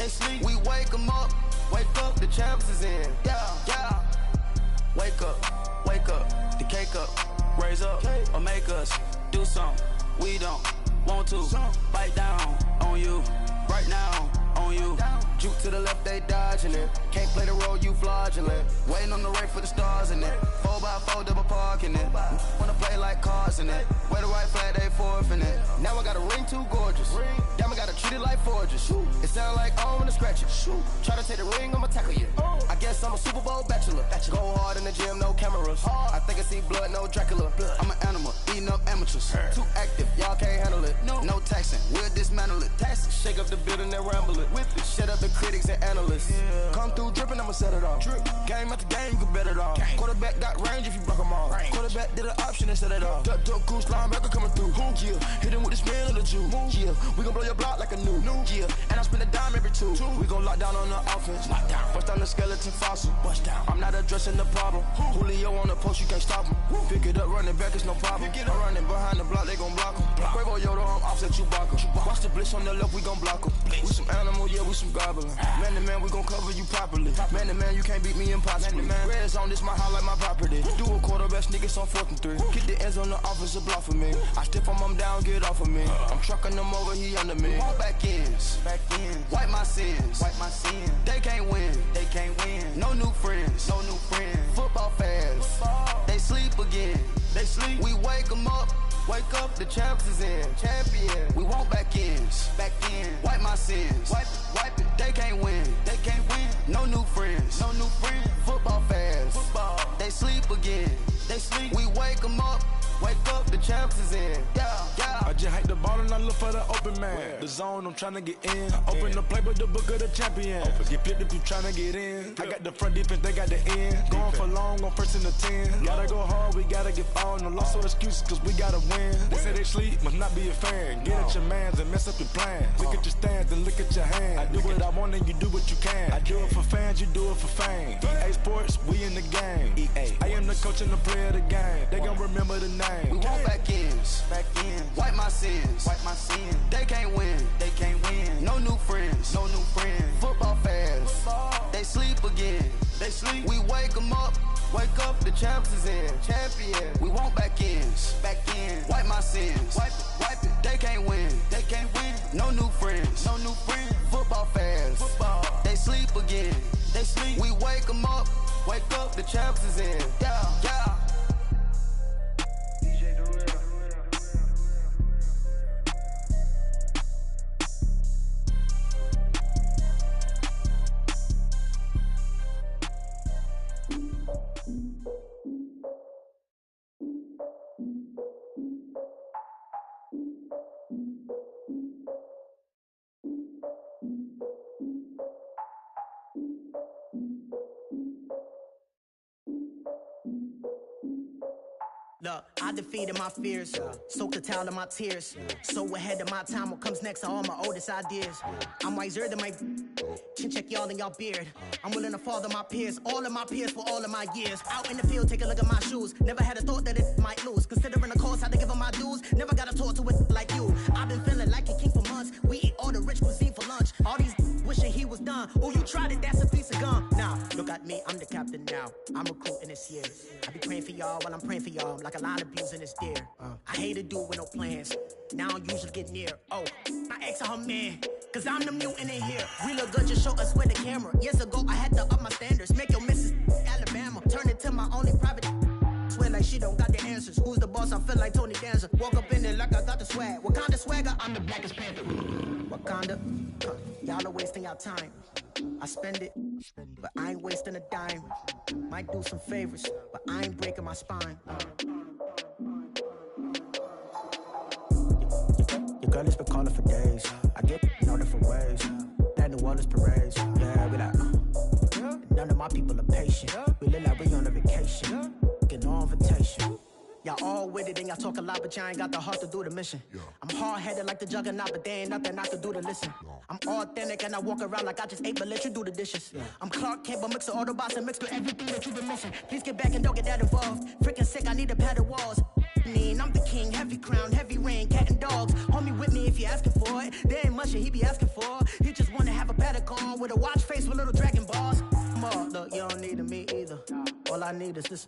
they sleep. We wake them up, the champs is in. Yeah. Wake up, the cake up, raise up, or make us do something we don't want to. Bite down on you, right now on you. Juke to the left, they dodging it. Can't play the role, you fraudulent. Waiting on the race for the stars in it. 4x4 double parking it. Wanna play like cars in it. Wear the right flag, they forfeiting it. Now I got a ring too gorgeous. Damn, I gotta treat it like forges. It sound like I'm gonna scratch it. Try to take the ring, I'ma tackle you. I guess I'm a Super Bowl bachelor. Go hard in the gym, no cameras. I think I see blood, no Dracula. I'm an animal, eating up amateurs. Too active, y'all can't handle it. No taxing, we'll dismantle it. Shake up the building and ramble it. Whip it, shut up the critics and analysts. Come through dripping, I'ma set it off. Game after game, you can bet it off. Quarterback got range if you block them all. Quarterback did an option and set it off. Duck goose linebacker coming through. Yeah, hit him with the spin of the Jew. Yeah, we gon' blow your block like a new. Yeah, and I spend a dime every two. We gon' lock down on the offense. Bust down the skeleton fossil. I'm not addressing the problem. Julio on the post, you can't stop him. Pick it up, running back, it's no problem. I'm running behind the block, they gon' block him. Quavo Yoda on offset, Chewbacca. Watch the blitz on the left, we gon' block him. We some animal, yeah, we some goblin. Man to man, we gon' cover you properly. Man to man, you can't beat me impossibly. Red zone, this my highlight, my property. Do a quarterback, niggas on 4th and 3. Kick the ends on the offensive block for me. I step on them down, get off of me. I'm trucking them over, he under me. All back ends, wipe my sins. They can't win, No new friends, Football fans, they sleep again. We wake them up, the champs is in. Champion, we want back ends, wipe my sins. Wipe it, they can't win, No new friends, Football fans, they sleep again. We wake them up, the champs is in. Yeah. I just hate the ball and I look for the open man. The zone, I'm tryna get in. Open the play, but the book of the champion. Get flipped if you tryna get in. I got the front defense, they got the end. Going for long on 1st and the 10. Gotta go hard, we gotta get all. No loss or excuses, cause we gotta win. They say they sleep, must not be a fan. Get at your mans and mess up your plans. Look at your stands and look at your hands. I do what I want and you do what you can. I do it for fans, you do it for fame. EA Sports, we in the game. I am the coach and the player of the game. They gon' remember the name. We want back ends, wipe my sins. They can't win, No new friends, Football fans, they sleep again. We wake them up, the champs is in. Champion, we want back ends, wipe my sins. Wipe it, they can't win, No new friends, Football fans, they sleep again. We wake them up, the champs is in. Yeah. Look, I defeated my fears, soaked the towel of my tears. So ahead of my time, what comes next are all my oldest ideas. I'm wiser than my chin check y'all in y'all beard. I'm willing to father my peers, all of my peers for all of my years. Out in the field, take a look at my shoes. Never had a thought that it might lose. Considering the cost, I had to give them my dues. Never got a talk to it like you. I've been feeling like a king for months. We eat all the rich cuisine for lunch. All these wishing he was done. Oh, you tried it, that's a piece of gum. Now, look at me, I'm the captain now. I'm recruiting this year. I be praying for y'all while I'm praying for y'all. Like a line of abusing this deer. I hate to do it with no plans. Now I usually get near. Oh, my ex are her man. Cause I'm the mutant in here. We look good, just show us where the camera. Years ago, I had to up my standards. Make your missus Alabama. Turn it to my only private. Swear like she don't got the answers. Who's the boss? I feel like Tony Danza. Walk up in there like I got the swag. What kind of swagger? I'm the blackest panther. Wakanda. Y'all are wasting our time. I spend it, but I ain't wasting a dime. Might do some favors, but I ain't breaking my spine. Your girl has been calling for days. I get in all different ways. That New Orleans parades. Yeah, we like, none of my people are patient. We live like we on a vacation. Get no invitation. Y'all all with it and y'all talk a lot, but y'all ain't got the heart to do the mission. I'm hard-headed like the juggernaut, but there ain't nothing I can do to listen. I'm authentic and I walk around like I just ate, but let you do the dishes. I'm Clark Kent, but mix the Autobots and mix with everything that you've been missing. Please get back and don't get that involved. Freaking sick, I need a pad of walls. I'm the king, heavy crown, heavy rain, cat and dogs. Homie with me if you're asking for it. There ain't much that he be asking for. He just wanna have a paddock on. with a watch face with little dragon balls. Look, you don't need me either. All I need is this.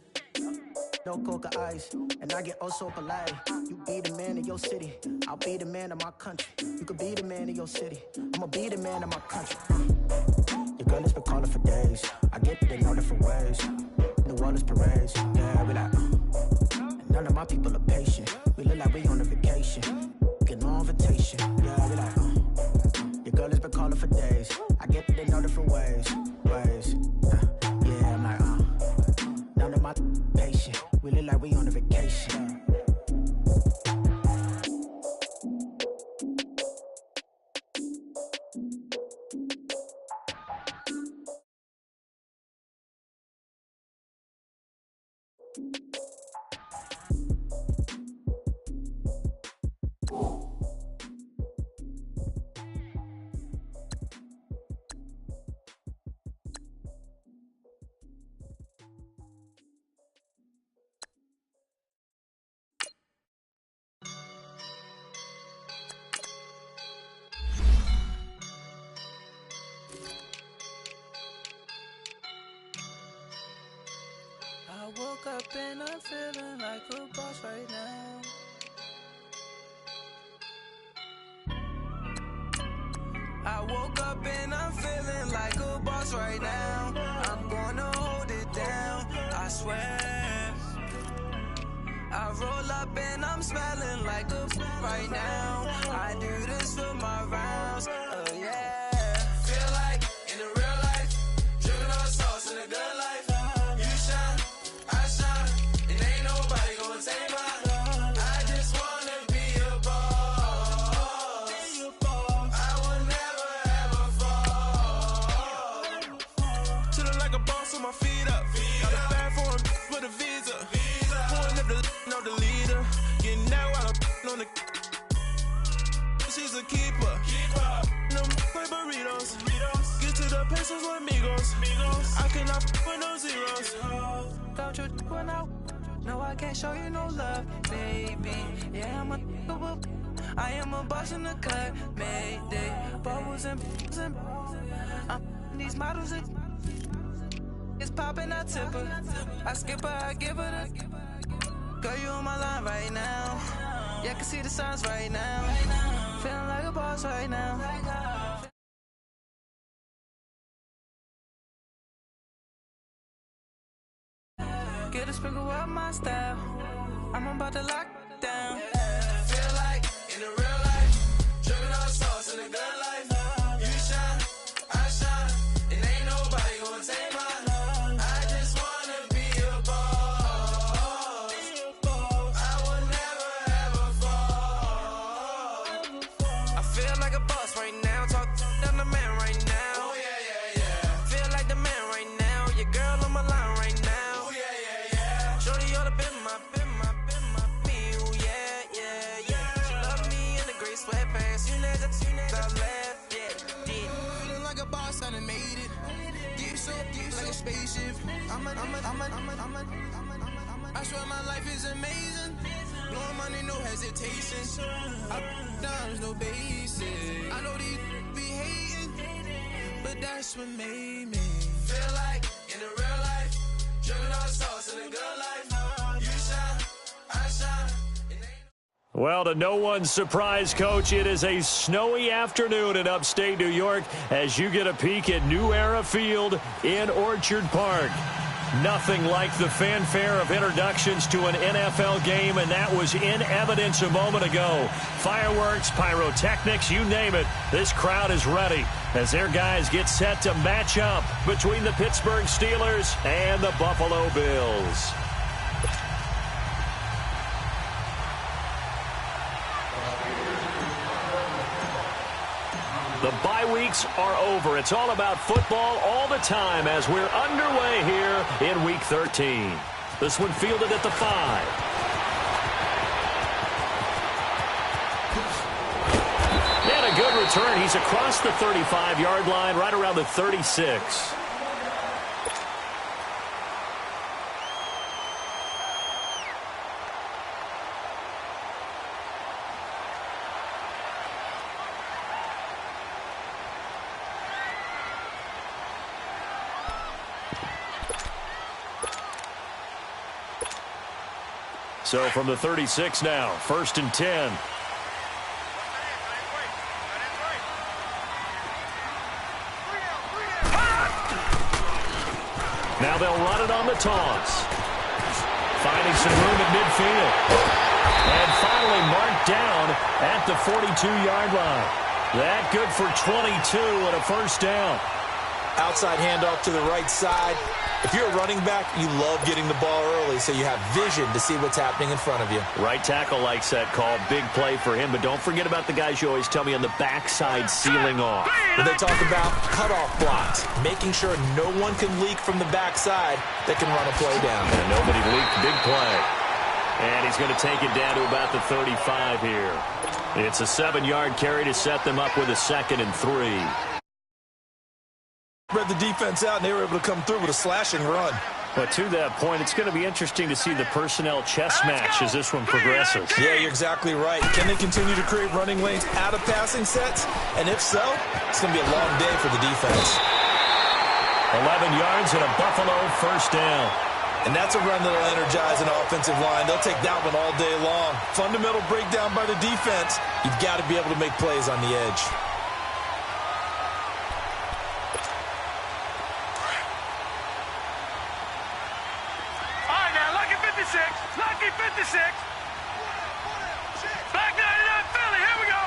No coca ice, and I get oh so polite. You be the man of your city, I'll be the man of my country. You could be the man of your city, I'ma be the man of my country. Your girl has been calling for days. I get it in all different ways. New Orleans parades, yeah, we like. And none of my people are patient. We look like we on a vacation. Get no invitation, yeah, we like. Your girl has been calling for days. I get it in all different ways. Yeah, I'm like, none of my patient. We look like we on a vacation. I woke up and I'm feeling like a boss right now. I woke up and I'm feeling like a boss right now. I'm gonna hold it down, I swear. I roll up and I'm smelling like a right now. I do this for my rounds, oh yeah. Feel like in the real life, dripping on sauce in the good life. You shine, I shine, and ain't nobody gonna take mine. I just wanna be a boss. I will never ever fall. Chillin' like a boss with my feet up. Got a bag for him with a visa. Pulling up the no the leader. Getting that while I'm on the. She's a keeper. No play burritos. Get to the pesos with amigos. I cannot with no zeros. Don't you run out? No, I can't show you no love, baby. Yeah, I am a boss in the cut, Mayday. Bubbles and I'm these models. It's popping, I tip her. I skip her, I give her the. Girl, you on my line right now. Yeah, I can see the signs right now. Feeling like a boss right now. Get a sprinkle up my style. I'm about to lock down. Feel like in the real life, dripping on sauce in the good life. You shine, I shine, and ain't nobody gonna take mine. I just wanna be a boss. I will never ever fall. I feel like a boss right now. Talk to the man right now. Oh yeah. Feel like the man right now. Your girl on my line right now. Shorty ought to been my, me, ooh, yeah. She love me in the gray sweatpants, you never left, yeah. Feeling like a boss, I done made it. Deep so deep like a spaceship. I swear my life is amazing. Blowing money, no hesitation. Up, downs, no basic. I know these be hating, but that's what made me. Feel like in the real life, dripping on sauce in the good life. You shine, I shine. Well, to no one's surprise, Coach, it is a snowy afternoon in upstate New York as you get a peek at New Era Field in Orchard Park. Nothing like the fanfare of introductions to an NFL game, and that was in evidence a moment ago. Fireworks, pyrotechnics, you name it. This crowd is ready as their guys get set to match up between the Pittsburgh Steelers and the Buffalo Bills. The bye weeks are over. It's all about football all the time as we're underway here in Week 13. This one fielded at the 5. And a good return. He's across the 35-yard line, right around the 36. So from the 36 now, 1st and 10. Now they'll run it on the toss. Finding some room at midfield. And finally marked down at the 42-yard line. That good for 22 and a first down. Outside handoff to the right side. If you're a running back, you love getting the ball early so you have vision to see what's happening in front of you. Right tackle likes that call. Big play for him, but don't forget about the guys you always tell me on the backside sealing off. When they talk about cutoff blocks, making sure no one can leak from the backside that can run a play down. And nobody leaked. Big play. And he's going to take it down to about the 35 here. It's a 7-yard carry to set them up with a 2nd and 3. Read the defense out, and they were able to come through with a slashing run. But to that point, it's going to be interesting to see the personnel chess match as this one progresses. Yeah, you're exactly right. Can they continue to create running lanes out of passing sets? And if so, it's going to be a long day for the defense. 11 yards and a Buffalo first down. And that's a run that'll energize an offensive line. They'll take that one all day long. Fundamental breakdown by the defense. You've got to be able to make plays on the edge. Lucky 56. Back 99 Philly. Here we go.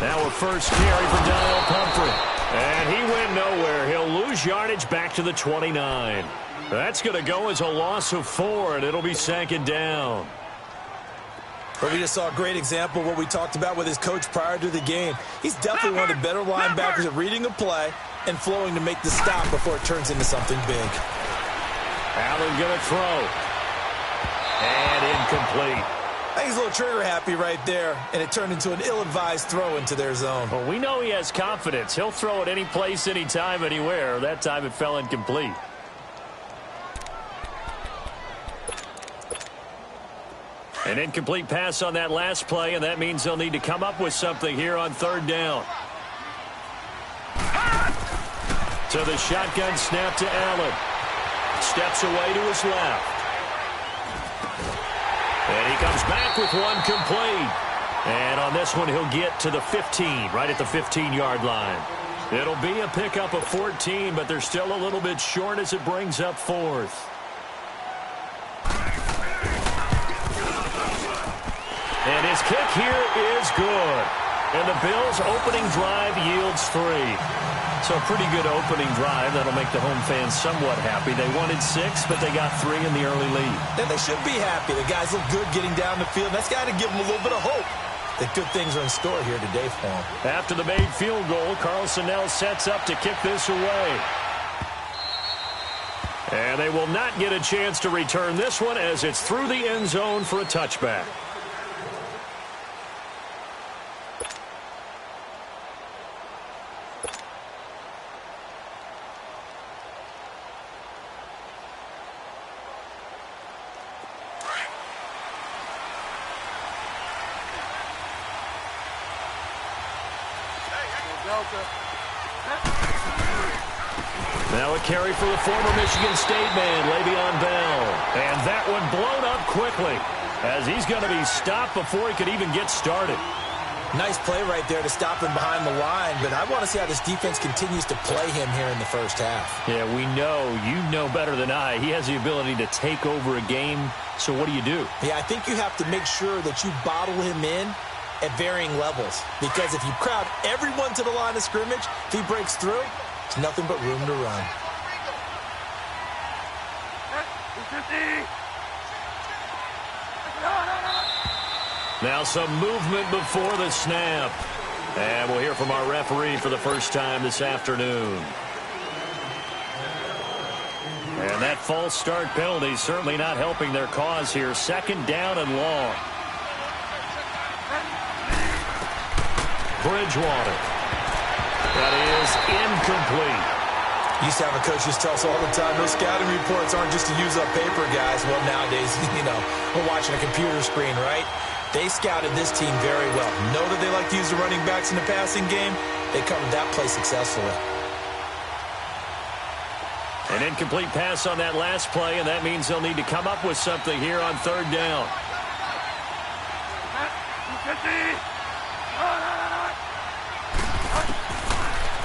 Now a first carry for Daniel Pumphrey. And he went nowhere. He'll lose yardage back to the 29. That's going to go as a loss of 4, and it'll be 2nd down. But we just saw a great example of what we talked about with his coach prior to the game. He's definitely one of the better linebackers at reading a play and flowing to make the stop before it turns into something big. Allen going to throw. And incomplete. I think he's a little trigger happy right there, and it turned into an ill-advised throw into their zone. Well, we know he has confidence. He'll throw it any place, anytime, anywhere. That time it fell incomplete. An incomplete pass on that last play, and that means they'll need to come up with something here on 3rd down. To the shotgun snap to Allen. Steps away to his left. And he comes back with one complete. And on this one, he'll get to the 15, right at the 15-yard line. It'll be a pickup of 14, but they're still a little bit short as it brings up 4th. And his kick here is good. And the Bills' opening drive yields 3. So a pretty good opening drive. That'll make the home fans somewhat happy. They wanted 6, but they got 3 in the early lead. And they should be happy. The guys look good getting down the field. That's got to give them a little bit of hope that good things are in store here today for them. After the made field goal, Carlson now sets up to kick this away. And they will not get a chance to return this one as it's through the end zone for a touchback. Now a carry for the former Michigan State man, Le'Veon Bell. And that one blown up quickly as he's going to be stopped before he could even get started. Nice play right there to stop him behind the line, but I want to see how this defense continues to play him here in the first half. Yeah, we know, you know better than I, he has the ability to take over a game, so what do you do? Yeah, I think you have to make sure that you bottle him in at varying levels, because if you crowd everyone to the line of scrimmage, if he breaks through, there's nothing but room to run. Now some movement before the snap. And we'll hear from our referee for the first time this afternoon. And that false start penalty certainly not helping their cause here. 2nd down and long. Bridgewater. That is incomplete. Used to have a coach just tell us all the time, those scouting reports aren't just to use up paper, guys. Well, nowadays, we're watching a computer screen, right? They scouted this team very well. Know that they like to use the running backs in the passing game. They covered that play successfully. An incomplete pass on that last play, and that means they'll need to come up with something here on third down.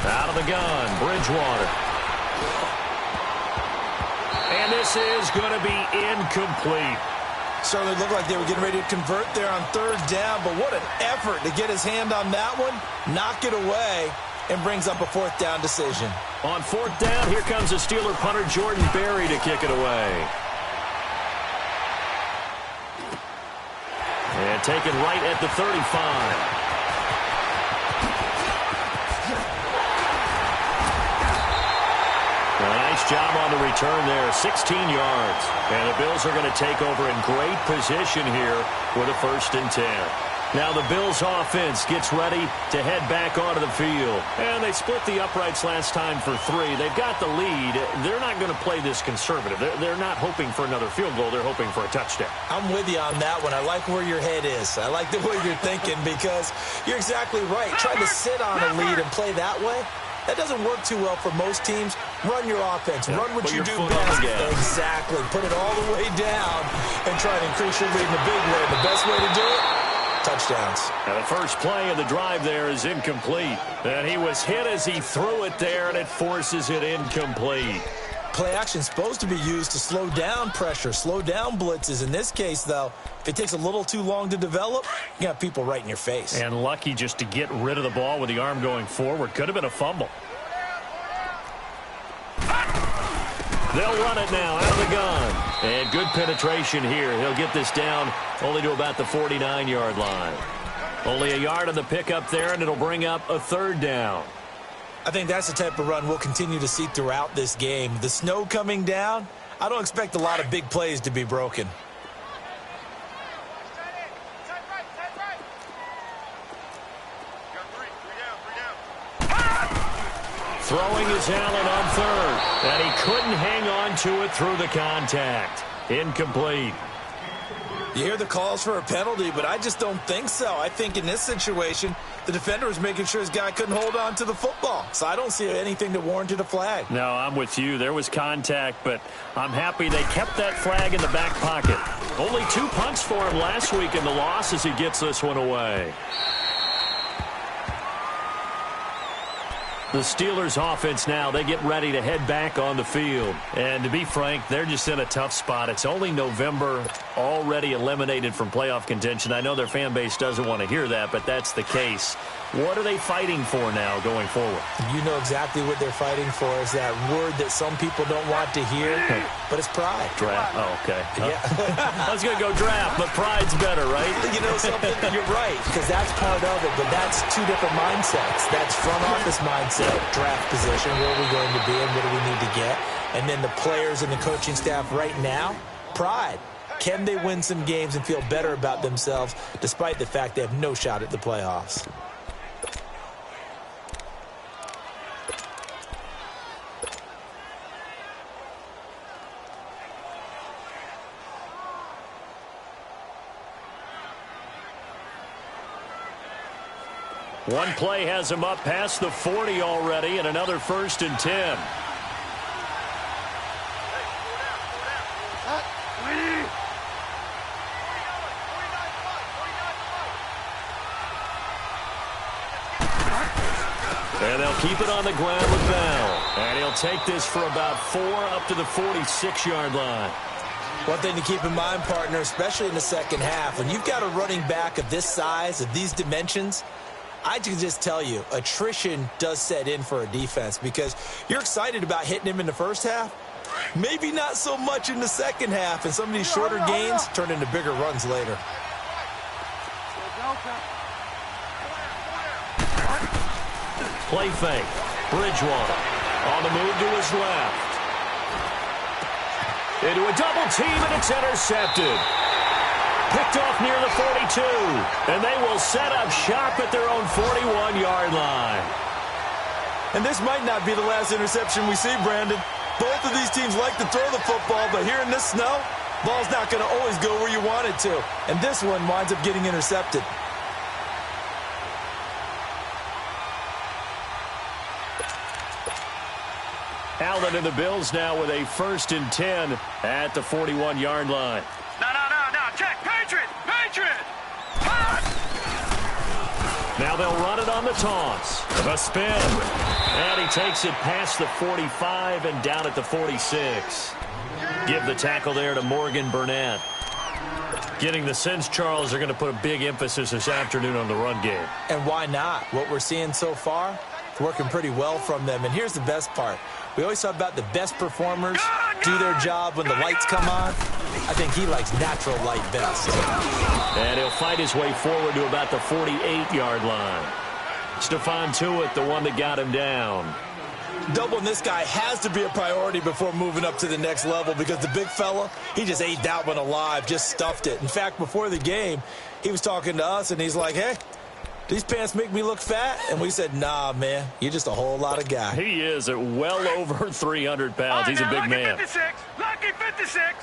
Out of the gun, Bridgewater. And this is going to be incomplete. Certainly looked like they were getting ready to convert there on third down, but what an effort to get his hand on that one, knock it away, and brings up a fourth down decision. On fourth down, here comes the Steeler punter Jordan Berry to kick it away. And taken right at the 35. A nice job on the return there, 16 yards. And the Bills are going to take over in great position here with a 1st and 10. Now the Bills offense gets ready to head back onto the field. And they split the uprights last time for 3. They've got the lead. They're not going to play this conservative. They're not hoping for another field goal. They're hoping for a touchdown. I'm with you on that one. I like where your head is. I like the way you're thinking because you're exactly right. Trying to sit on a lead and play that way, that doesn't work too well for most teams. Run your offense. Run what you do best. Exactly. Put it all the way down and try to increase your lead in a big way. The best way to do it, touchdowns. Now the first play of the drive there is incomplete. And he was hit as he threw it there, and it forces it incomplete. Play action is supposed to be used to slow down pressure, slow down blitzes. In this case, though, if it takes a little too long to develop, you got people right in your face. And lucky just to get rid of the ball with the arm going forward. Could have been a fumble. They'll run it now out of the gun. And good penetration here. He'll get this down only to about the 49-yard line. Only a yard on the pickup there, and it'll bring up a 3rd down. I think that's the type of run we'll continue to see throughout this game. The snow coming down, I don't expect a lot of big plays to be broken. Throwing is Allen on 3rd. And he couldn't hang on to it through the contact. Incomplete. You hear the calls for a penalty, but I just don't think so. I think in this situation, the defender was making sure his guy couldn't hold on to the football. So I don't see anything that warranted a flag. No, I'm with you. There was contact, but I'm happy they kept that flag in the back pocket. Only 2 punts for him last week in the loss as he gets this one away. The Steelers offense now, they get ready to head back on the field. And to be frank, they're just in a tough spot. It's only November, already eliminated from playoff contention. I know their fan base doesn't want to hear that, but that's the case. What are they fighting for now going forward? You know exactly what they're fighting for is that word that some people don't want to hear, but it's pride. Draft. Oh, okay. Yeah. I was going to go draft, but pride's better, right? You know something? You're right, because that's part of it, but that's 2 different mindsets. That's front office mindset, draft position, where are we going to be and what do we need to get? And then the players and the coaching staff right now, pride. Can they win some games and feel better about themselves despite the fact they have no shot at the playoffs? One play has him up past the 40 already, and another 1st and 10. And they'll keep it on the ground with Bell. And he'll take this for about 4 up to the 46-yard line. One thing to keep in mind, partner, especially in the second half, when you've got a running back of this size, of these dimensions, I can just tell you, attrition does set in for a defense because you're excited about hitting him in the first half. Maybe not so much in the second half, and some of these shorter gains turn into bigger runs later. Play fake. Bridgewater on the move to his left. Into a double team, and it's intercepted. Picked off near the 42, and they will set up shop at their own 41-yard line. And this might not be the last interception we see, Brandon. Both of these teams like to throw the football, but here in this snow, ball's not going to always go where you want it to. And this one winds up getting intercepted. Allen and the Bills now with a 1st and 10 at the 41-yard line. No. Check. Patriot. Now they'll run it on the toss. The spin. And he takes it past the 45 and down at the 46. Give the tackle there to Morgan Burnett. Getting the sense, Charles, they're going to put a big emphasis this afternoon on the run game. And why not? What we're seeing so far, it's working pretty well from them. And here's the best part. We always talk about the best performers do their job when the lights come on. I think he likes natural light best. And he'll fight his way forward to about the 48-yard line. Stephon Tuitt, the one that got him down. Doubling this guy has to be a priority before moving up to the next level because the big fella, he just ate that one alive, just stuffed it. In fact, before the game, he was talking to us, and he's like, hey, these pants make me look fat? And we said, nah, man, you're just a whole lot of guy. He is at well over 300 pounds. He's a big man. Lucky 56.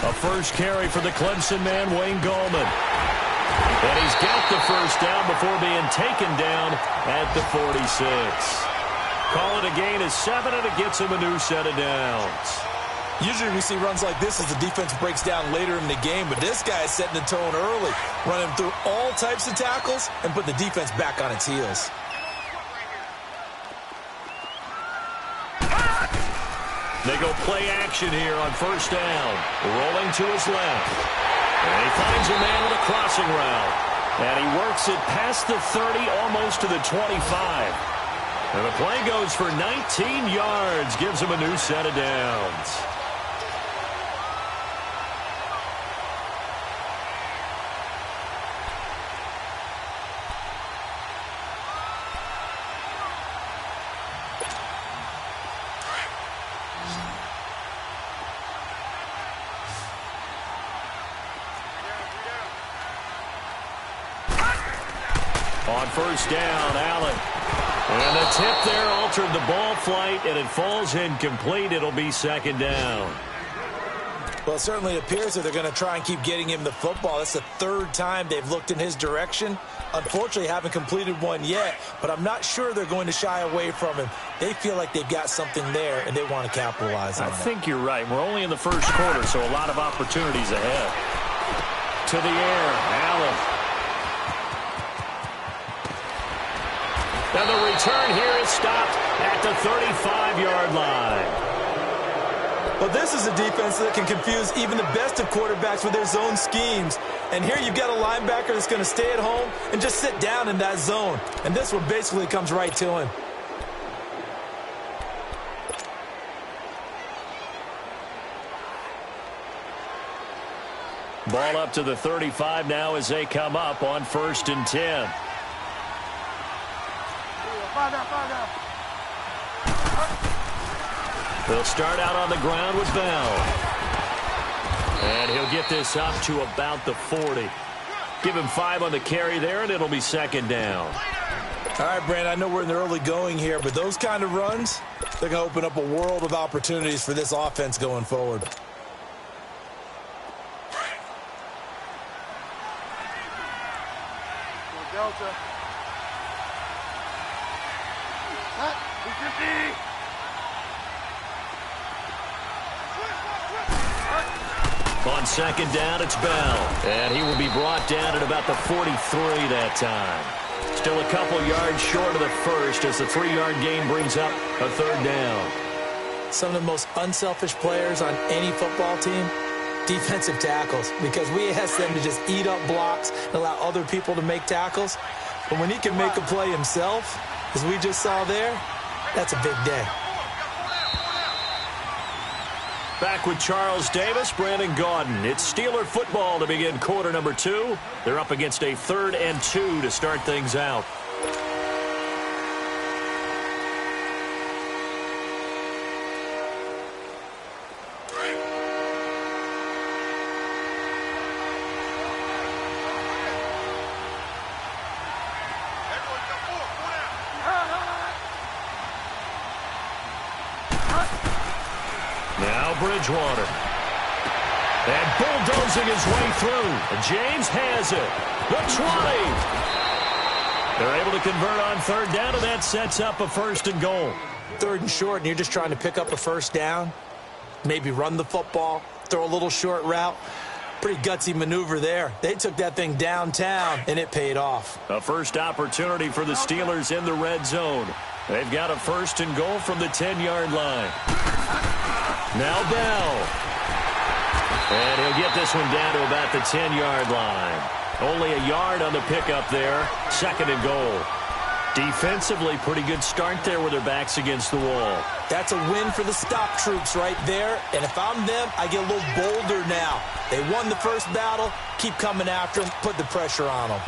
A first carry for the Clemson man, Wayne Gallman. And he's got the first down before being taken down at the 46. Call it a gain of 7, and it gets him a new set of downs. Usually we see runs like this as the defense breaks down later in the game, but this guy is setting the tone early, running through all types of tackles and put the defense back on its heels. They go play action here on first down. Rolling to his left. And he finds a man with a crossing route. And he works it past the 30, almost to the 25. And the play goes for 19 yards. Gives him a new set of downs. On first down, Allen. And the tip there altered the ball flight, and it falls incomplete. It'll be 2nd down. Well, it certainly appears that they're going to try and keep getting him the football. That's the 3rd time they've looked in his direction. Unfortunately, haven't completed one yet, but I'm not sure they're going to shy away from him. They feel like they've got something there, and they want to capitalize on it. I think you're right. We're only in the first quarter, so a lot of opportunities ahead. To the air, Allen. And the return here is stopped at the 35-yard line. Well, this is a defense that can confuse even the best of quarterbacks with their zone schemes. And here you've got a linebacker that's going to stay at home and just sit down in that zone. And this one basically comes right to him. Ball up to the 35 now as they come up on 1st and 10. They'll start out on the ground with Bell. And he'll get this up to about the 40. Give him 5 on the carry there, and it'll be 2nd down. All right, Brand, I know we're in the early going here, but those kind of runs, they're going to open up a world of opportunities for this offense going forward. Delta. On 2nd down, it's Bell. And he will be brought down at about the 43 that time. Still a couple yards short of the first as the 3-yard gain brings up a 3rd down. Some of the most unselfish players on any football team, defensive tackles, because we ask them to just eat up blocks and allow other people to make tackles. But when he can make a play himself, as we just saw there, that's a big day. Back with Charles Davis, Brandon Gaudin. It's Steeler football to begin quarter number 2. They're up against a 3rd and 2 to start things out. Bridgewater. And bulldozing his way through. And James has it. The 20. They're able to convert on third down, and that sets up a 1st and goal. 3rd and short, and you're just trying to pick up a 1st down. Maybe run the football, throw a little short route. Pretty gutsy maneuver there. They took that thing downtown, and it paid off. A first opportunity for the Steelers in the red zone. They've got a 1st and goal from the 10-yard line. Now Bell. And he'll get this one down to about the 10-yard line. Only a yard on the pickup there. 2nd and goal. Defensively, pretty good start there with their backs against the wall. That's a win for the stop troops right there. And if I'm them, I get a little bolder now. They won the first battle. Keep coming after them. Put the pressure on them.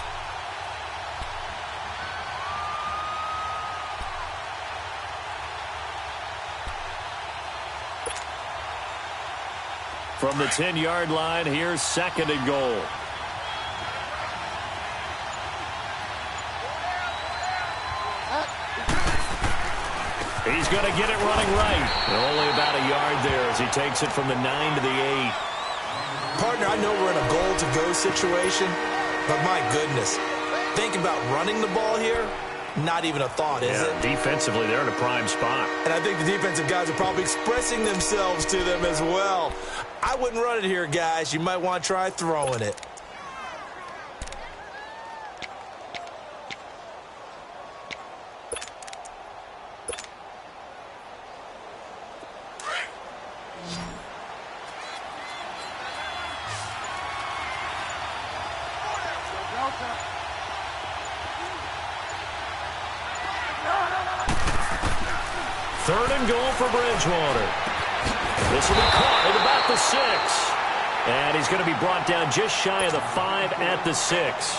From the 10-yard line, here's 2nd and goal. He's going to get it running right. Only about a yard there as he takes it from the 9 to the 8. Partner, I know we're in a goal-to-go situation, but my goodness, think about running the ball here, not even a thought, is it? Defensively, they're in a prime spot. And I think the defensive guys are probably expressing themselves to them as well. I wouldn't run it here, guys. You might want to try throwing it. Third and goal for Bridgewater. This will be caught at about the 6. And he's going to be brought down just shy of the 5 at the 6.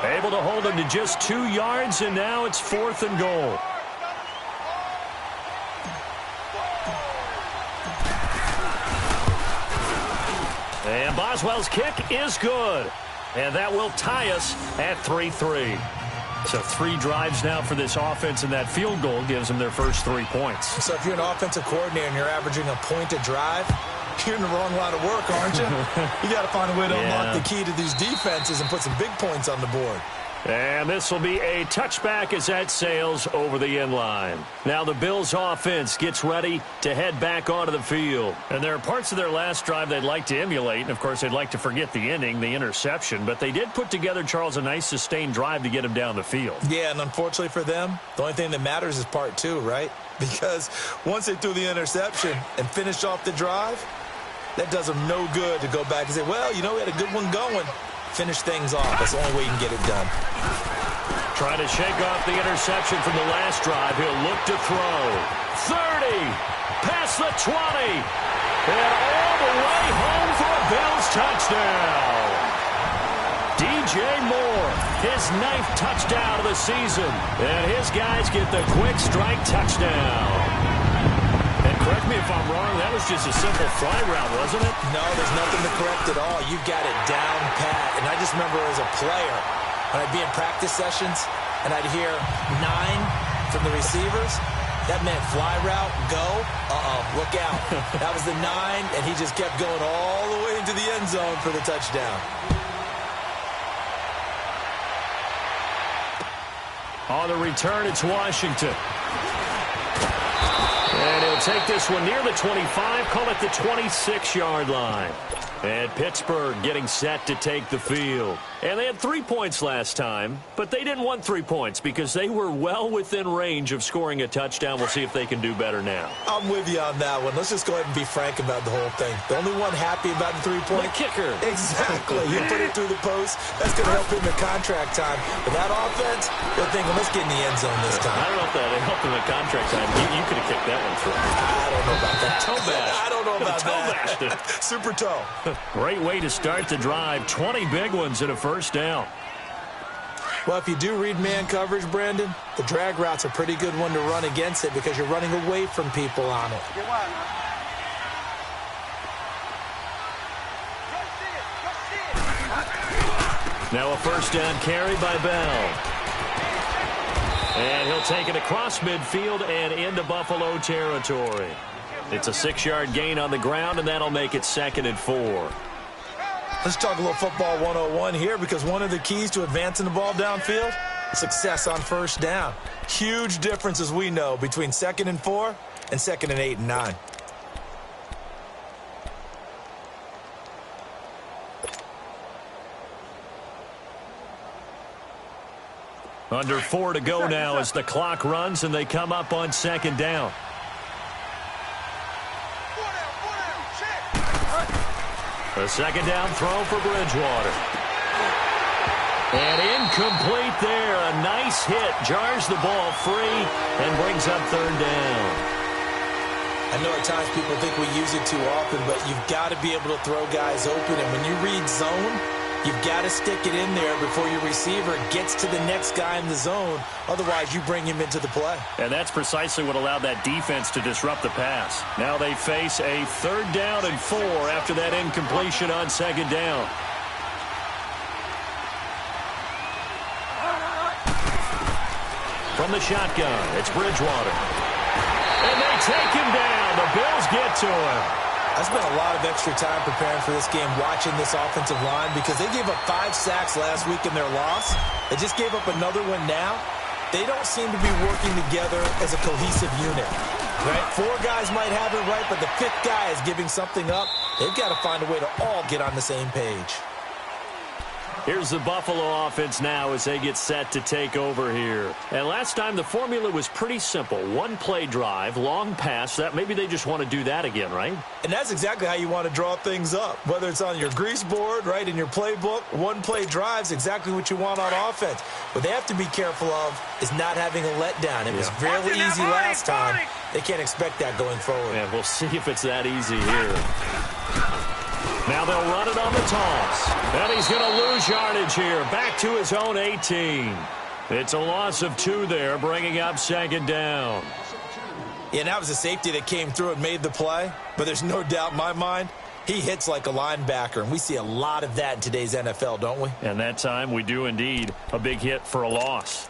Able to hold him to just 2 yards, and now it's 4th and goal. And Boswell's kick is good. And that will tie us at 3-3. So 3 drives now for this offense, and that field goal gives them their first 3 points. So if you're an offensive coordinator and you're averaging a point a drive, you're in the wrong line of work, aren't you? You got to find a way to unlock the key to these defenses and put some big points on the board. And this will be a touchback as that sails over the end line. Now the Bills offense gets ready to head back onto the field. And there are parts of their last drive they'd like to emulate. And, of course, they'd like to forget the ending, the interception. But they did put together, Charles, a nice sustained drive to get him down the field. Yeah, and unfortunately for them, the only thing that matters is part 2, right? Because once they threw the interception and finished off the drive, that does them no good to go back and say, well, you know, we had a good one going. Finish things off. That's the only way you can get it done. Trying to shake off the interception from the last drive. He'll look to throw. 30. Past the 20. And all the way home for a Bills touchdown. DJ Moore, his 9th touchdown of the season. And his guys get the quick strike touchdown. And correct me if I'm wrong, that was just a simple fly route, wasn't it? No, there's nothing to correct at all. You've got it down pat. And I just remember as a player, when I'd be in practice sessions and I'd hear 9 from the receivers, that meant fly route, go, look out. That was the 9, and he just kept going all the way into the end zone for the touchdown. On the return, it's Washington. And he'll take this one near the 25, call it the 26-yard line. And Pittsburgh getting set to take the field. And they had 3 points last time, but they didn't want 3 points because they were well within range of scoring a touchdown. We'll see if they can do better now. I'm with you on that one. Let's just go ahead and be frank about the whole thing. The only one happy about the 3-point. The kicker. Exactly. You put it through the post. That's going to help in the contract time. But that offense, they're thinking, let's get in the end zone this time. I don't know if that helped in the contract time. You could have kicked that one through. I don't know about that. Toe bash. I don't know about that. Super toe. Great way to start the drive. 20 big ones and a first down. Well, if you do read man coverage, Brandon, the drag route's a pretty good one to run against it because you're running away from people on it. Now a first down carry by Bell. And he'll take it across midfield and into Buffalo territory. It's a 6-yard gain on the ground, and that'll make it 2nd and 4. Let's talk a little football 101 here because one of the keys to advancing the ball downfield success on first down. Huge difference, as we know, between 2nd and 4 and 2nd and 8 and 9. Under 4 to go now as the clock runs and they come up on 2nd down. The 2nd down throw for Bridgewater. And incomplete there. A nice hit. Jars the ball free and brings up 3rd down. I know at times people think we use it too often, but you've got to be able to throw guys open. And when you read zone, you've got to stick it in there before your receiver gets to the next guy in the zone. Otherwise, you bring him into the play. And that's precisely what allowed that defense to disrupt the pass. Now they face a 3rd down and 4 after that incompletion on 2nd down. From the shotgun, it's Bridgewater. And they take him down. The Bills get to him. I spent a lot of extra time preparing for this game watching this offensive line because they gave up 5 sacks last week in their loss. They just gave up another one now. They don't seem to be working together as a cohesive unit. Right? 4 guys might have it right, but the 5th guy is giving something up. They've got to find a way to all get on the same page. Here's the Buffalo offense now as they get set to take over here. And last time the formula was pretty simple. 1-play drive, long pass. That maybe they just want to do that again, right? And that's exactly how you want to draw things up. Whether it's on your grease board, right, in your playbook, 1-play drive's exactly what you want on offense. What they have to be careful of is not having a letdown. It was fairly easy last time. They can't expect that going forward. Yeah, we'll see if it's that easy here. Now they'll run it on the toss. And he's going to lose yardage here. Back to his own 18. It's a loss of 2 there, bringing up 2nd down. Yeah, that was a safety that came through and made the play. But there's no doubt in my mind, he hits like a linebacker. And we see a lot of that in today's NFL, don't we? And that time we do indeed. A big hit for a loss.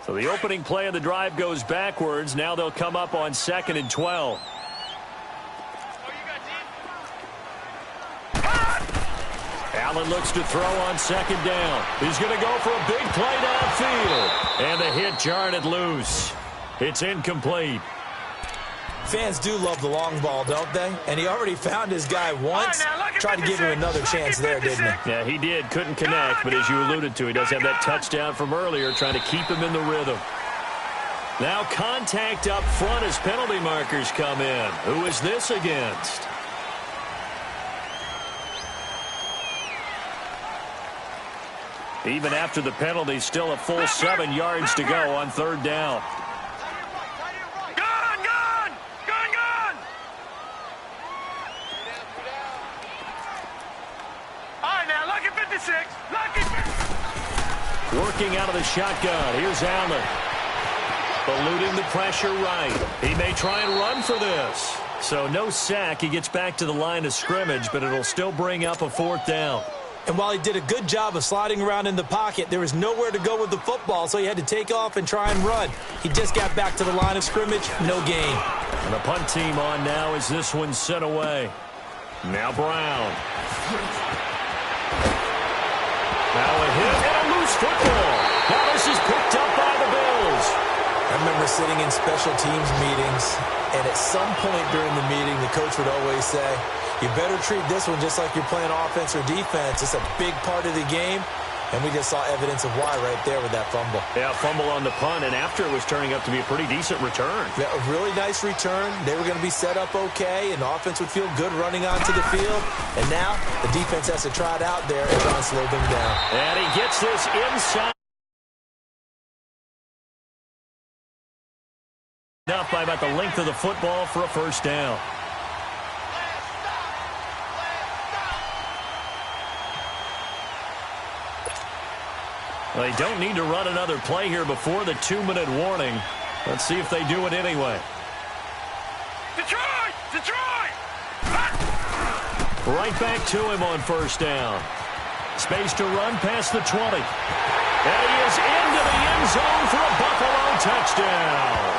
So the opening play of the drive goes backwards. Now they'll come up on 2nd and 12. Allen looks to throw on 2nd down. He's going to go for a big play downfield. And the hit jarred it loose. It's incomplete. Fans do love the long ball, don't they? And he already found his guy once. Tried to give him another chance there, didn't he? Yeah, he did. Couldn't connect, but as you alluded to, he does have that touchdown from earlier, trying to keep him in the rhythm. Now contact up front as penalty markers come in. Who is this against? Even after the penalty, still a full 7 yards to go on 3rd down. Working out of the shotgun. Here's Allen. Eluding the pressure right. He may try and run for this. So no sack. He gets back to the line of scrimmage, but it'll still bring up a 4th down. And while he did a good job of sliding around in the pocket, there was nowhere to go with the football, so he had to take off and try and run. He just got back to the line of scrimmage. No gain. And the punt team on now as this one's sent away. Now Brown. Now a hit and a loose football. Now this is picked up by the Bills. I remember sitting in special teams meetings, and at some point during the meeting, the coach would always say, you better treat this one just like you're playing offense or defense. It's a big part of the game, and we just saw evidence of why right there with that fumble. Yeah, fumble on the punt, and after it was turning up to be a pretty decent return. Yeah, a really nice return. They were going to be set up okay, and the offense would feel good running onto the field. And now the defense has to try it out there and try and slow them down. And he gets this inside. Enough by about the length of the football for a 1st down. They don't need to run another play here before the 2-minute warning. Let's see if they do it anyway. Detroit! Detroit! Right back to him on 1st down. Space to run past the 20. And he is into the end zone for a Buffalo touchdown.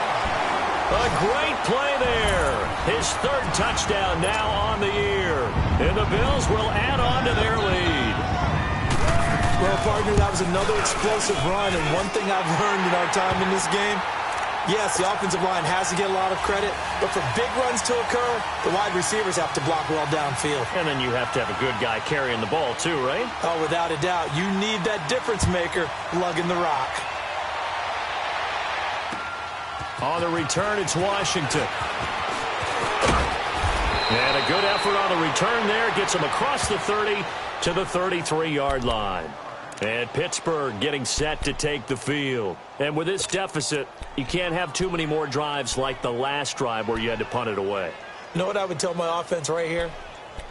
A great play there. His third touchdown now on the year. And the Bills will add on to their lead. Well, partner, that was another explosive run. And one thing I've learned in our time in this game, yes, the offensive line has to get a lot of credit, but for big runs to occur, the wide receivers have to block well downfield. And then you have to have a good guy carrying the ball too, right? Oh, without a doubt. You need that difference maker lugging the rock. On the return, it's Washington. And a good effort on the return there. Gets him across the 30 to the 33-yard line. And Pittsburgh getting set to take the field. And with this deficit, you can't have too many more drives like the last drive where you had to punt it away. You know what I would tell my offense right here?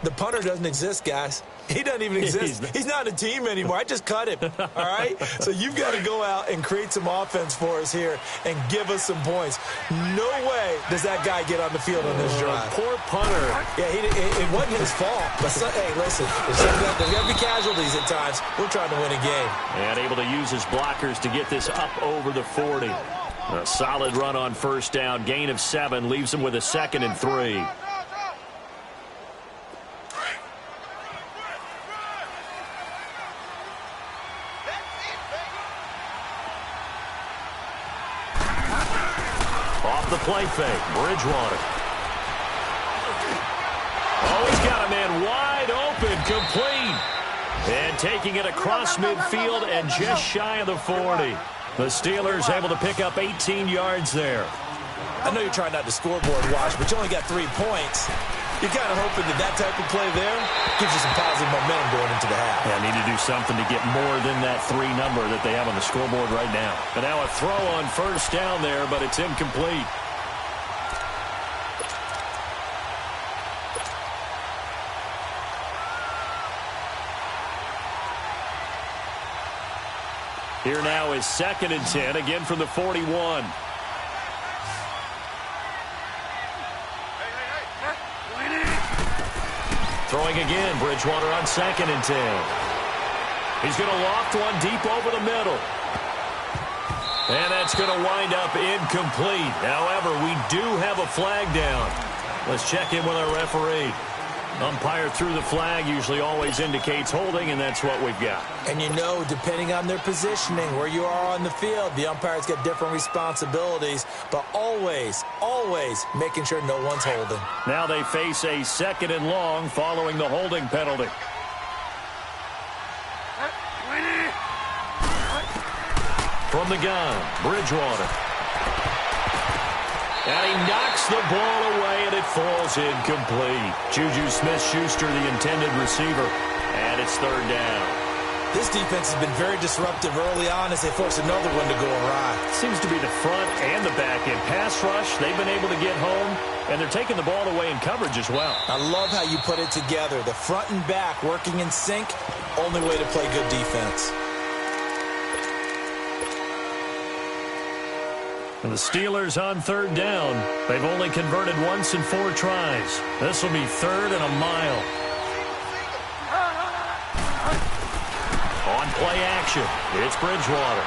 The punter doesn't exist, guys. He doesn't even exist. He's not a team anymore. I just cut him, all right? So you've got to go out and create some offense for us here and give us some points. No way does that guy get on the field on this drive. Poor punter. Yeah, it wasn't his fault. But, hey, listen, there's got to be casualties at times. We're trying to win a game. And able to use his blockers to get this up over the 40. A solid run on first down. Gain of 7 leaves him with a 2nd and 3. Off the play fake, Bridgewater. Oh, he's got a man wide open, complete. And taking it across midfield and just shy of the 40. The Steelers able to pick up 18 yards there. I know you're trying not to scoreboard watch, but you only got 3 points. You're kind of hoping that type of play there gives you some positive momentum going into the half. Yeah, need to do something to get more than that 3 number that they have on the scoreboard right now. And now a throw on first down there, but it's incomplete. Here now is 2nd and 10, again from the 41. Throwing again, Bridgewater on 2nd and 10. He's going to loft one deep over the middle. And that's going to wind up incomplete. However, we do have a flag down. Let's check in with our referee. Umpire threw the flag, usually always indicates holding, and that's what we've got. And you know, depending on their positioning, where you are on the field, the umpire's got different responsibilities, but always, always making sure no one's holding. Now they face a 2nd and long following the holding penalty. From the gun, Bridgewater. And he knocks the ball away, and it falls incomplete. Juju Smith-Schuster, the intended receiver, and it's 3rd down. This defense has been very disruptive early on as they force another one to go awry. Seems to be the front and the back end. Pass rush, they've been able to get home, and they're taking the ball away in coverage as well. I love how you put it together. The front and back working in sync, only way to play good defense. And the Steelers on 3rd down. They've only converted once in 4 tries. This will be 3rd and a mile. On play action, it's Bridgewater.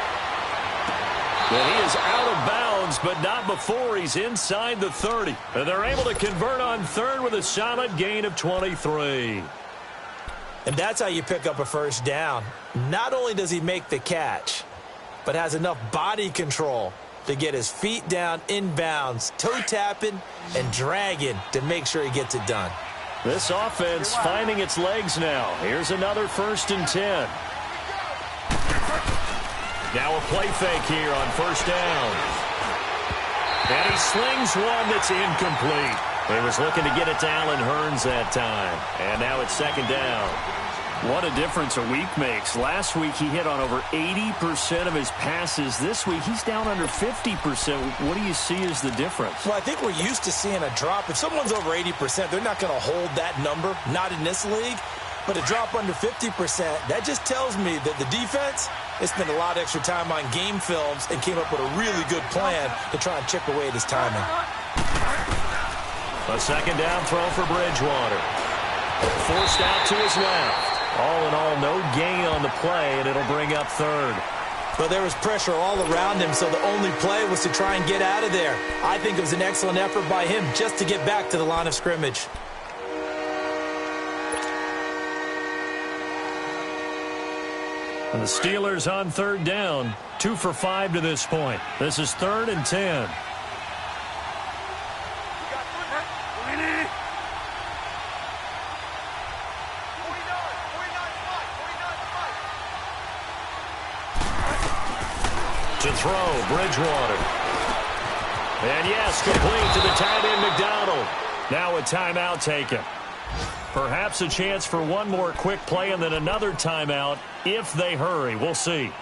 Well, he is out of bounds, but not before he's inside the 30. And they're able to convert on 3rd with a solid gain of 23. And that's how you pick up a first down. Not only does he make the catch, but has enough body control to get his feet down inbounds, toe tapping and dragging to make sure he gets it done. This offense finding its legs now. Here's another 1st and 10. Now a play fake here on 1st down. And he slings one that's incomplete. He was looking to get it to Allen Hurns that time. And now it's 2nd down. What a difference a week makes. Last week he hit on over 80% of his passes. This week he's down under 50%. What do you see as the difference? Well, I think we're used to seeing a drop. If someone's over 80%, they're not going to hold that number. Not in this league. But a drop under 50%, that just tells me that the defense has spent a lot of extra time on game films and came up with a really good plan to try and chip away at his timing. A 2nd down throw for Bridgewater. Forced out to his left. All in all, no gain on the play, and it'll bring up 3rd. Well, there was pressure all around him, so the only play was to try and get out of there. I think it was an excellent effort by him just to get back to the line of scrimmage. And the Steelers on third down, 2 for 5 to this point. This is 3rd and 10. To throw, Bridgewater. And yes, complete to the tight end, McDonald. Now a timeout taken. Perhaps a chance for one more quick play and then another timeout if they hurry. We'll see.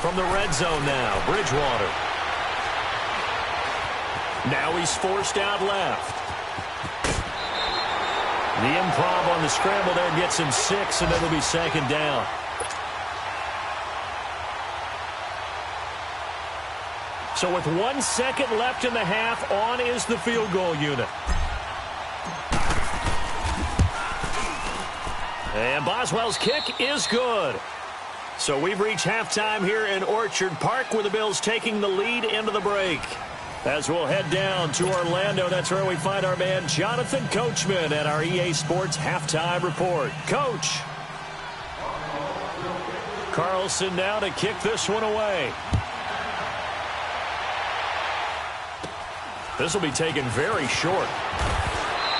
From the red zone now, Bridgewater. Now he's forced out left. The improv on the scramble there gets him 6, and it'll be 2nd down. So with 1 second left in the half, on is the field goal unit. And Boswell's kick is good. So we've reached halftime here in Orchard Park, where the Bills taking the lead into the break. As we'll head down to Orlando, that's where we find our man Jonathan Coachman at our EA Sports Halftime Report. Coach. Carlson now to kick this one away. This will be taken very short.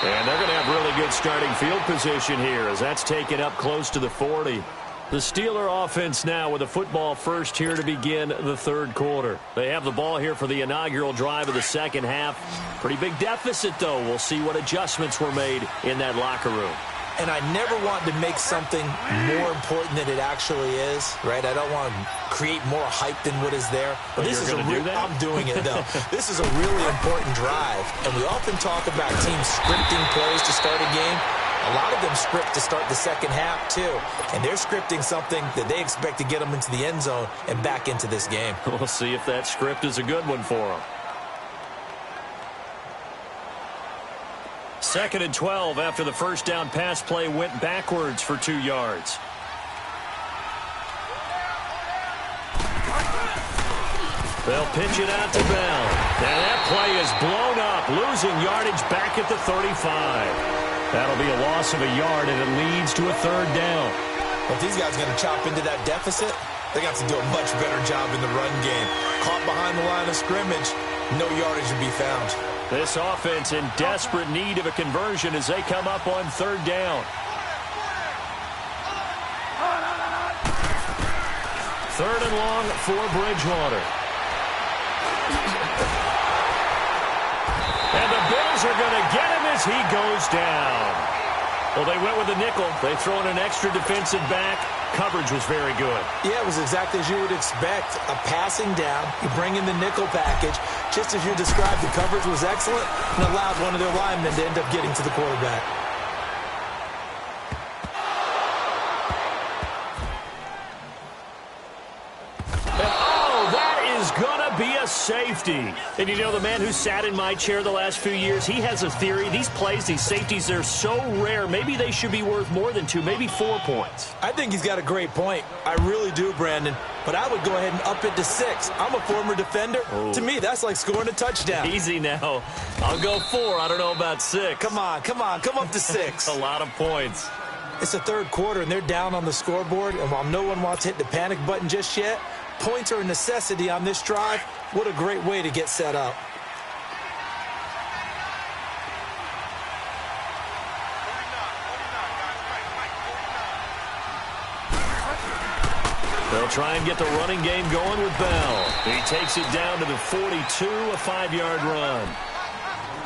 And they're going to have really good starting field position here as that's taken up close to the 40. The Steeler offense now with a football first here to begin the 3rd quarter. They have the ball here for the inaugural drive of the 2nd half. Pretty big deficit, though. We'll see what adjustments were made in that locker room. And I never want to make something more important than it actually is, right? I don't want to create more hype than what is there. But this is I'm doing it, though. This is a really important drive. And we often talk about teams scripting plays to start a game. A lot of them script to start the 2nd half, too. And they're scripting something that they expect to get them into the end zone and back into this game. We'll see if that script is a good one for them. 2nd and 12 after the first down pass play went backwards for 2 yards. They'll pitch it out to Bell. And that play is blown up, losing yardage back at the 35. That'll be a loss of a yard, and it leads to a 3rd down. Well, if these guys are going to chop into that deficit, they got to do a much better job in the run game. Caught behind the line of scrimmage, no yardage to be found. This offense in desperate need of a conversion as they come up on 3rd down. 3rd and long for Bridgewater. And the Bills are going to get him as he goes down. Well, they went with a nickel. They throw in an extra defensive back. Coverage was very good. Yeah, it was exactly as you would expect. A passing down. You bring in the nickel package. Just as you described, the coverage was excellent and allowed one of their linemen to end up getting to the quarterback. Be a safety. And you know, the man who sat in my chair the last few years, he has a theory. These plays, these safeties, they're so rare. Maybe they should be worth more than 2, maybe 4 points. I think he's got a great point. I really do, Brandon. But I would go ahead and up it to 6. I'm a former defender. Oh. To me, that's like scoring a touchdown. Easy now. I'll go 4. I don't know about 6. Come on. Come up to 6. A lot of points. It's the 3rd quarter, and they're down on the scoreboard. And while no one wants to hit the panic button just yet, points are a necessity on this drive. What a great way to get set up. They'll try and get the running game going with Bell. He takes it down to the 42, a 5-yard run.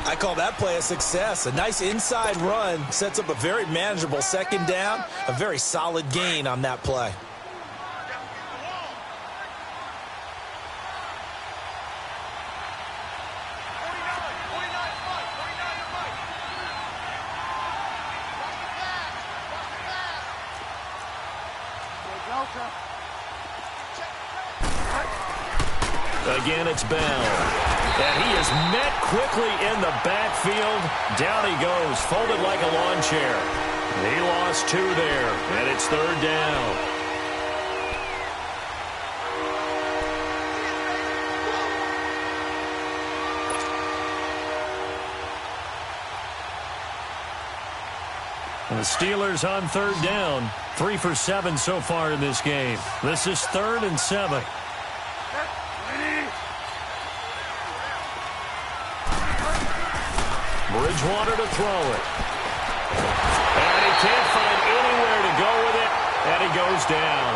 I call that play a success. A nice inside run sets up a very manageable 2nd down, a very solid gain on that play. Again, it's Bell. And he is met quickly in the backfield. Down he goes, folded like a lawn chair. He lost 2 there, and it's 3rd down. And the Steelers on 3rd down. 3 for 7 so far in this game. This is 3rd and 7. Bridgewater to throw it. And he can't find anywhere to go with it. And he goes down.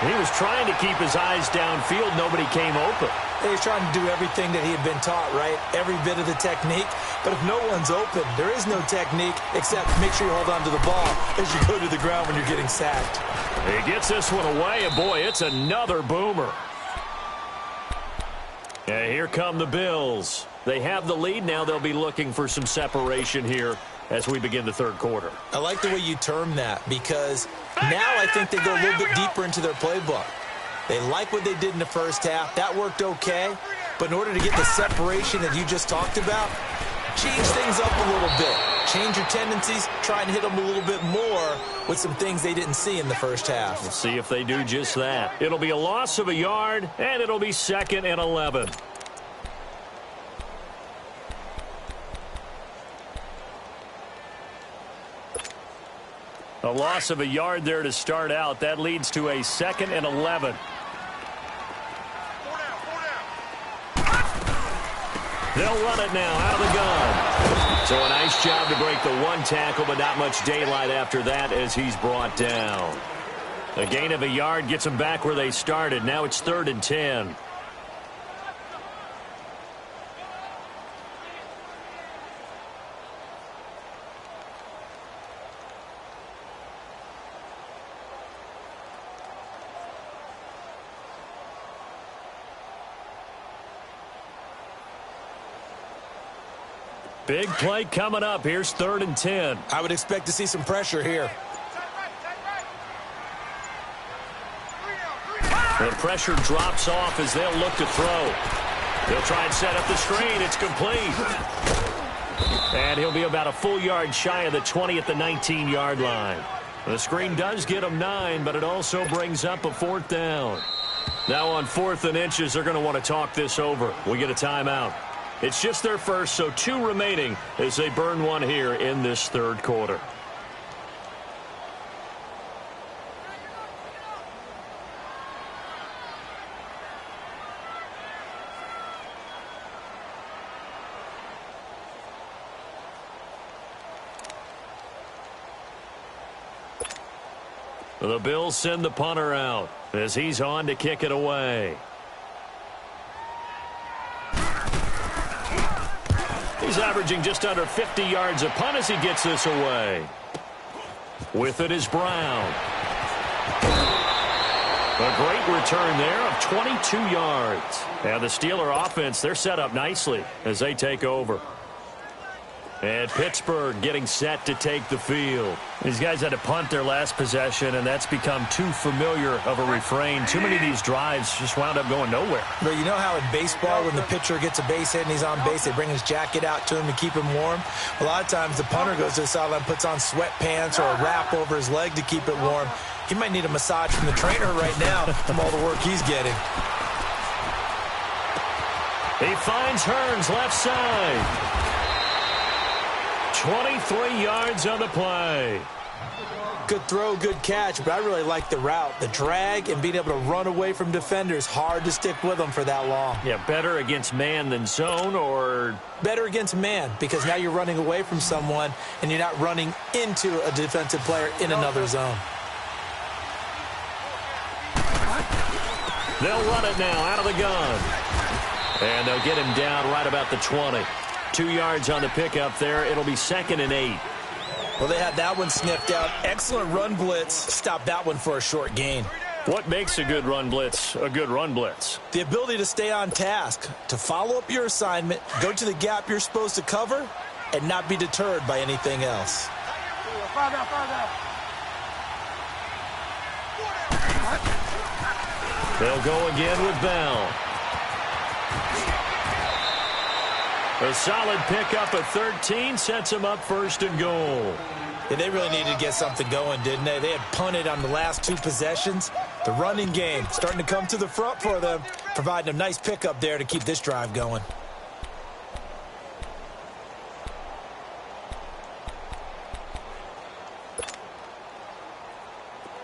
He was trying to keep his eyes downfield. Nobody came open. He's trying to do everything that he had been taught, right? Every bit of the technique. But if no one's open, there is no technique except make sure you hold on to the ball as you go to the ground when you're getting sacked. He gets this one away, and boy, it's another boomer. And here come the Bills. They have the lead now. They'll be looking for some separation here as we begin the 3rd quarter. I like the way you term that because now I think they go a little bit deeper into their playbook. They like what they did in the first half. That worked okay. But in order to get the separation that you just talked about, change things up a little bit. Change your tendencies. Try and hit them a little bit more with some things they didn't see in the first half. We'll see if they do just that. It'll be a loss of a yard, and it'll be 2nd and 11. A loss of a yard there to start out. That leads to a 2nd and 11. They'll run it now out of the gun. So a nice job to break the 1 tackle, but not much daylight after that as he's brought down. A gain of a yard gets them back where they started. Now it's 3rd and 10. Big play coming up. Here's 3rd and 10. I would expect to see some pressure here. The pressure drops off as they'll look to throw. They'll try and set up the screen. It's complete. And he'll be about a full yard shy of the 20 at the 19-yard line. The screen does get him 9, but it also brings up a 4th down. Now on 4th and inches, they're going to want to talk this over. We get a timeout. It's just their first, so 2 remaining as they burn 1 here in this 3rd quarter. The Bills send the punter out as he's on to kick it away. He's averaging just under 50 yards a punt as he gets this away. With it is Brown. A great return there of 22 yards. And the Steeler offense, they're set up nicely as they take over. And Pittsburgh getting set to take the field. These guys had to punt their last possession, and that's become too familiar of a refrain. Too many of these drives just wound up going nowhere. But you know how in baseball, when the pitcher gets a base hit and he's on base, they bring his jacket out to him to keep him warm? A lot of times the punter goes to the sideline, puts on sweatpants or a wrap over his leg to keep it warm. He might need a massage from the trainer right now from all the work he's getting. He finds Hearns left side. 23 yards on the play. Good throw, good catch, but I really like the route. The drag and being able to run away from defenders, hard to stick with them for that long. Yeah, better against man than zone, or? Better against man, because now you're running away from someone and you're not running into a defensive player in another zone. They'll run it now out of the gun. And they'll get him down right about the 20. 2 yards on the pickup there. It'll be 2nd and 8. Well, they had that one sniffed out. Excellent run blitz. Stop that one for a short gain. What makes a good run blitz a good run blitz? The ability to stay on task, to follow up your assignment, go to the gap you're supposed to cover, and not be deterred by anything else. They'll go again with Bell. A solid pickup at 13 sets them up first and goal. Yeah, they really needed to get something going, didn't they? They had punted on the last 2 possessions. The running game starting to come to the front for them, providing a nice pickup there to keep this drive going.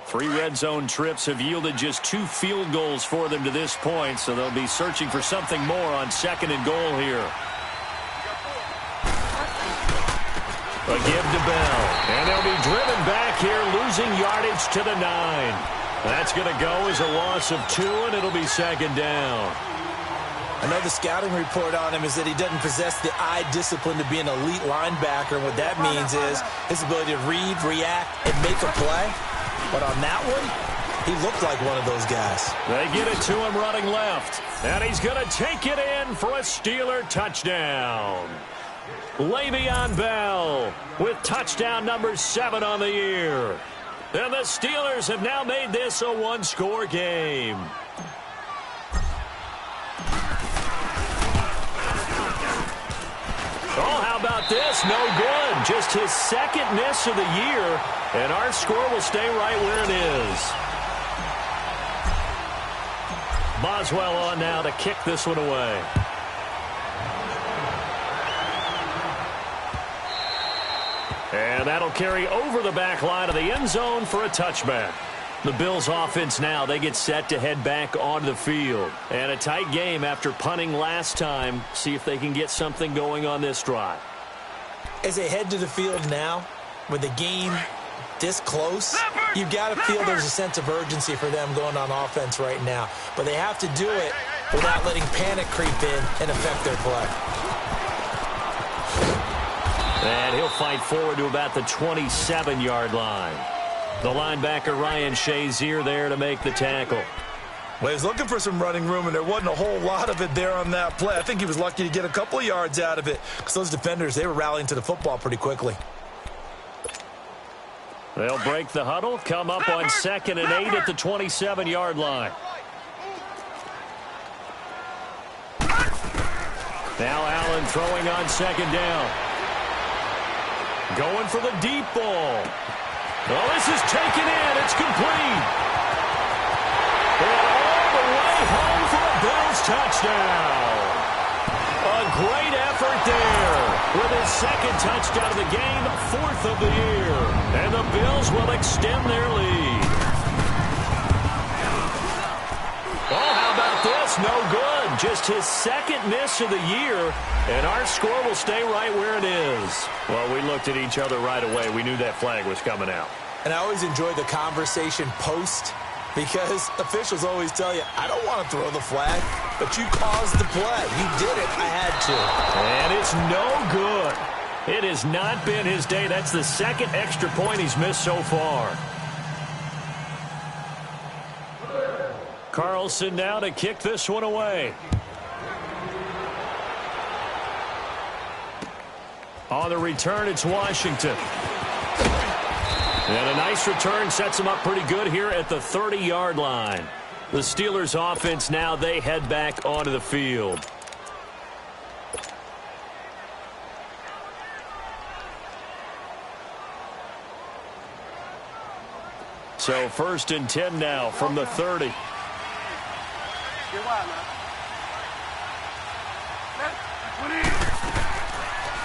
3 red zone trips have yielded just 2 field goals for them to this point, so they'll be searching for something more on second and goal here. A give to Bell, and they'll be driven back here, losing yardage to the 9. That's going to go as a loss of 2, and it'll be second down. I know the scouting report on him is that he doesn't possess the eye discipline to be an elite linebacker. What that means is his ability to read, react, and make a play. But on that one, he looked like one of those guys. They get it to him running left, and he's going to take it in for a Steeler touchdown. Le'Veon Bell with touchdown number 7 on the year. And the Steelers have now made this a 1-score game. Oh, how about this? No good. Just his second miss of the year, and our score will stay right where it is. Boswell on now to kick this one away. And that'll carry over the back line of the end zone for a touchback. The Bills offense now, they get set to head back onto the field. And a tight game after punting last time. See if they can get something going on this drive. As they head to the field now, with the game this close, you've got to feel there's a sense of urgency for them going on offense right now. But they have to do it without letting panic creep in and affect their play. And he'll fight forward to about the 27-yard line. The linebacker, Ryan Shazier, there to make the tackle. Well, he was looking for some running room, and there wasn't a whole lot of it there on that play. I think he was lucky to get a couple of yards out of it because those defenders, they were rallying to the football pretty quickly. They'll break the huddle, come up on 2nd and 8 at the 27-yard line. Now Allen throwing on 2nd down. Going for the deep ball. Oh, this is taken in. It's complete. And all the way home for a Bills touchdown. A great effort there with his 2nd touchdown of the game, 4th of the year. And the Bills will extend their lead. Oh, how about this? No good. Just his 2nd miss of the year, and our score will stay right where it is. Well, we looked at each other right away. We knew that flag was coming out. And I always enjoy the conversation post because officials always tell you, I don't want to throw the flag, but you caused the play. You did it. I had to. And it's no good. It has not been his day. That's the 2nd extra point he's missed so far. Carlson now to kick this one away. On the return, it's Washington. And a nice return sets them up pretty good here at the 30-yard line. The Steelers offense now, they head back onto the field. So 1st and 10 now from the 30.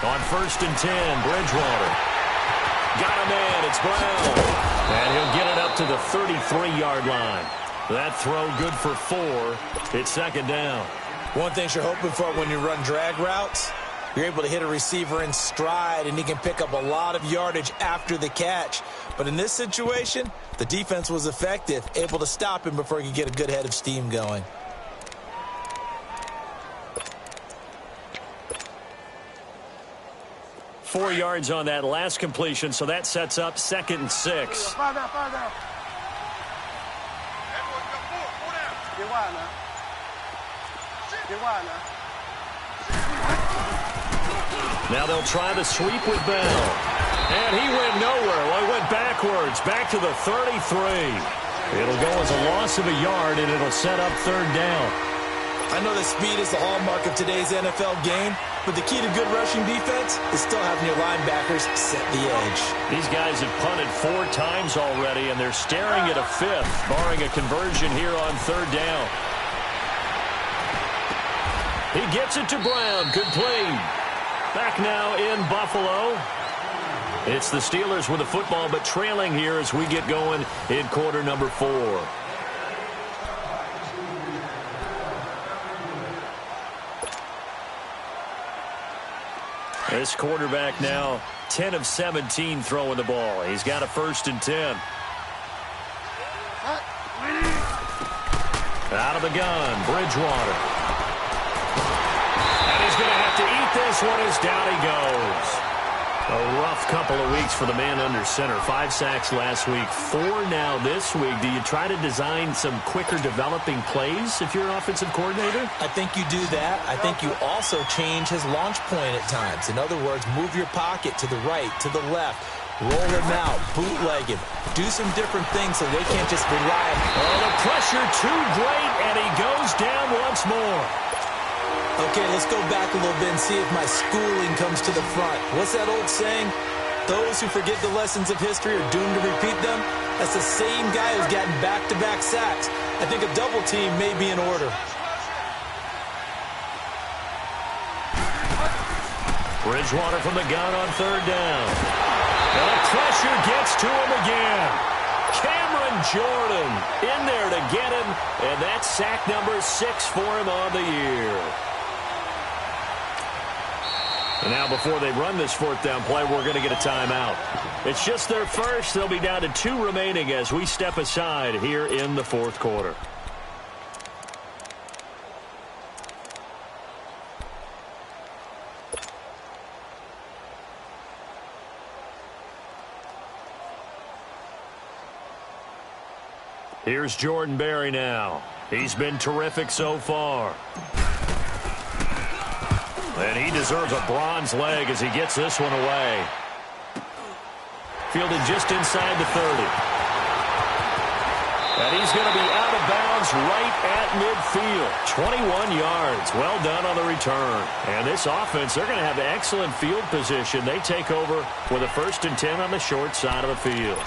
On 1st and 10, Bridgewater. Got a man, it's Brown. And he'll get it up to the 33-yard line. That throw good for 4. It's 2nd down. One thing you're hoping for when you run drag routes, you're able to hit a receiver in stride, and he can pick up a lot of yardage after the catch. But in this situation, the defense was effective, able to stop him before he could get a good head of steam going. Four yards on that last completion, so that sets up 2nd and 6. Now they'll try the sweep with Bell. And he went nowhere. Well, he went backwards, back to the 33. It'll go as a loss of a yard, and it'll set up third down. I know that speed is the hallmark of today's NFL game, but the key to good rushing defense is still having your linebackers set the edge. These guys have punted 4 times already, and they're staring at a 5th, barring a conversion here on third down. He gets it to Brown. Good play. Back now in Buffalo. It's the Steelers with the football, but trailing here as we get going in quarter number 4. This quarterback now 10 of 17 throwing the ball. He's got a 1st and 10. Out of the gun, Bridgewater. And he's going to have to eat this one as down he goes. A rough couple of weeks for the man under center. 5 sacks last week, 4 now this week. Do you try to design some quicker developing plays if you're an offensive coordinator? I think you do that. I think you also change his launch point at times. In other words, move your pocket to the right, to the left. Roll him out, bootleg him. Do some different things so they can't just rely on him. Oh, the pressure too great, and he goes down once more. Okay, let's go back a little bit and see if my schooling comes to the front. What's that old saying? Those who forget the lessons of history are doomed to repeat them. That's the same guy who's gotten back-to-back sacks. I think a double team may be in order. Bridgewater from the gun on third down. And the pressure gets to him again. Cameron Jordan in there to get him, and that's sack number 6 for him on the year. And now before they run this 4th down play, we're going to get a timeout. It's just their first. They'll be down to 2 remaining as we step aside here in the 4th quarter. Here's Jordan Berry now. He's been terrific so far. And he deserves a bronze leg as he gets this one away. Fielded just inside the 30. And he's going to be out of bounds right at midfield. 21 yards. Well done on the return. And this offense, they're going to have excellent field position. They take over with a 1st and 10 on the short side of the field.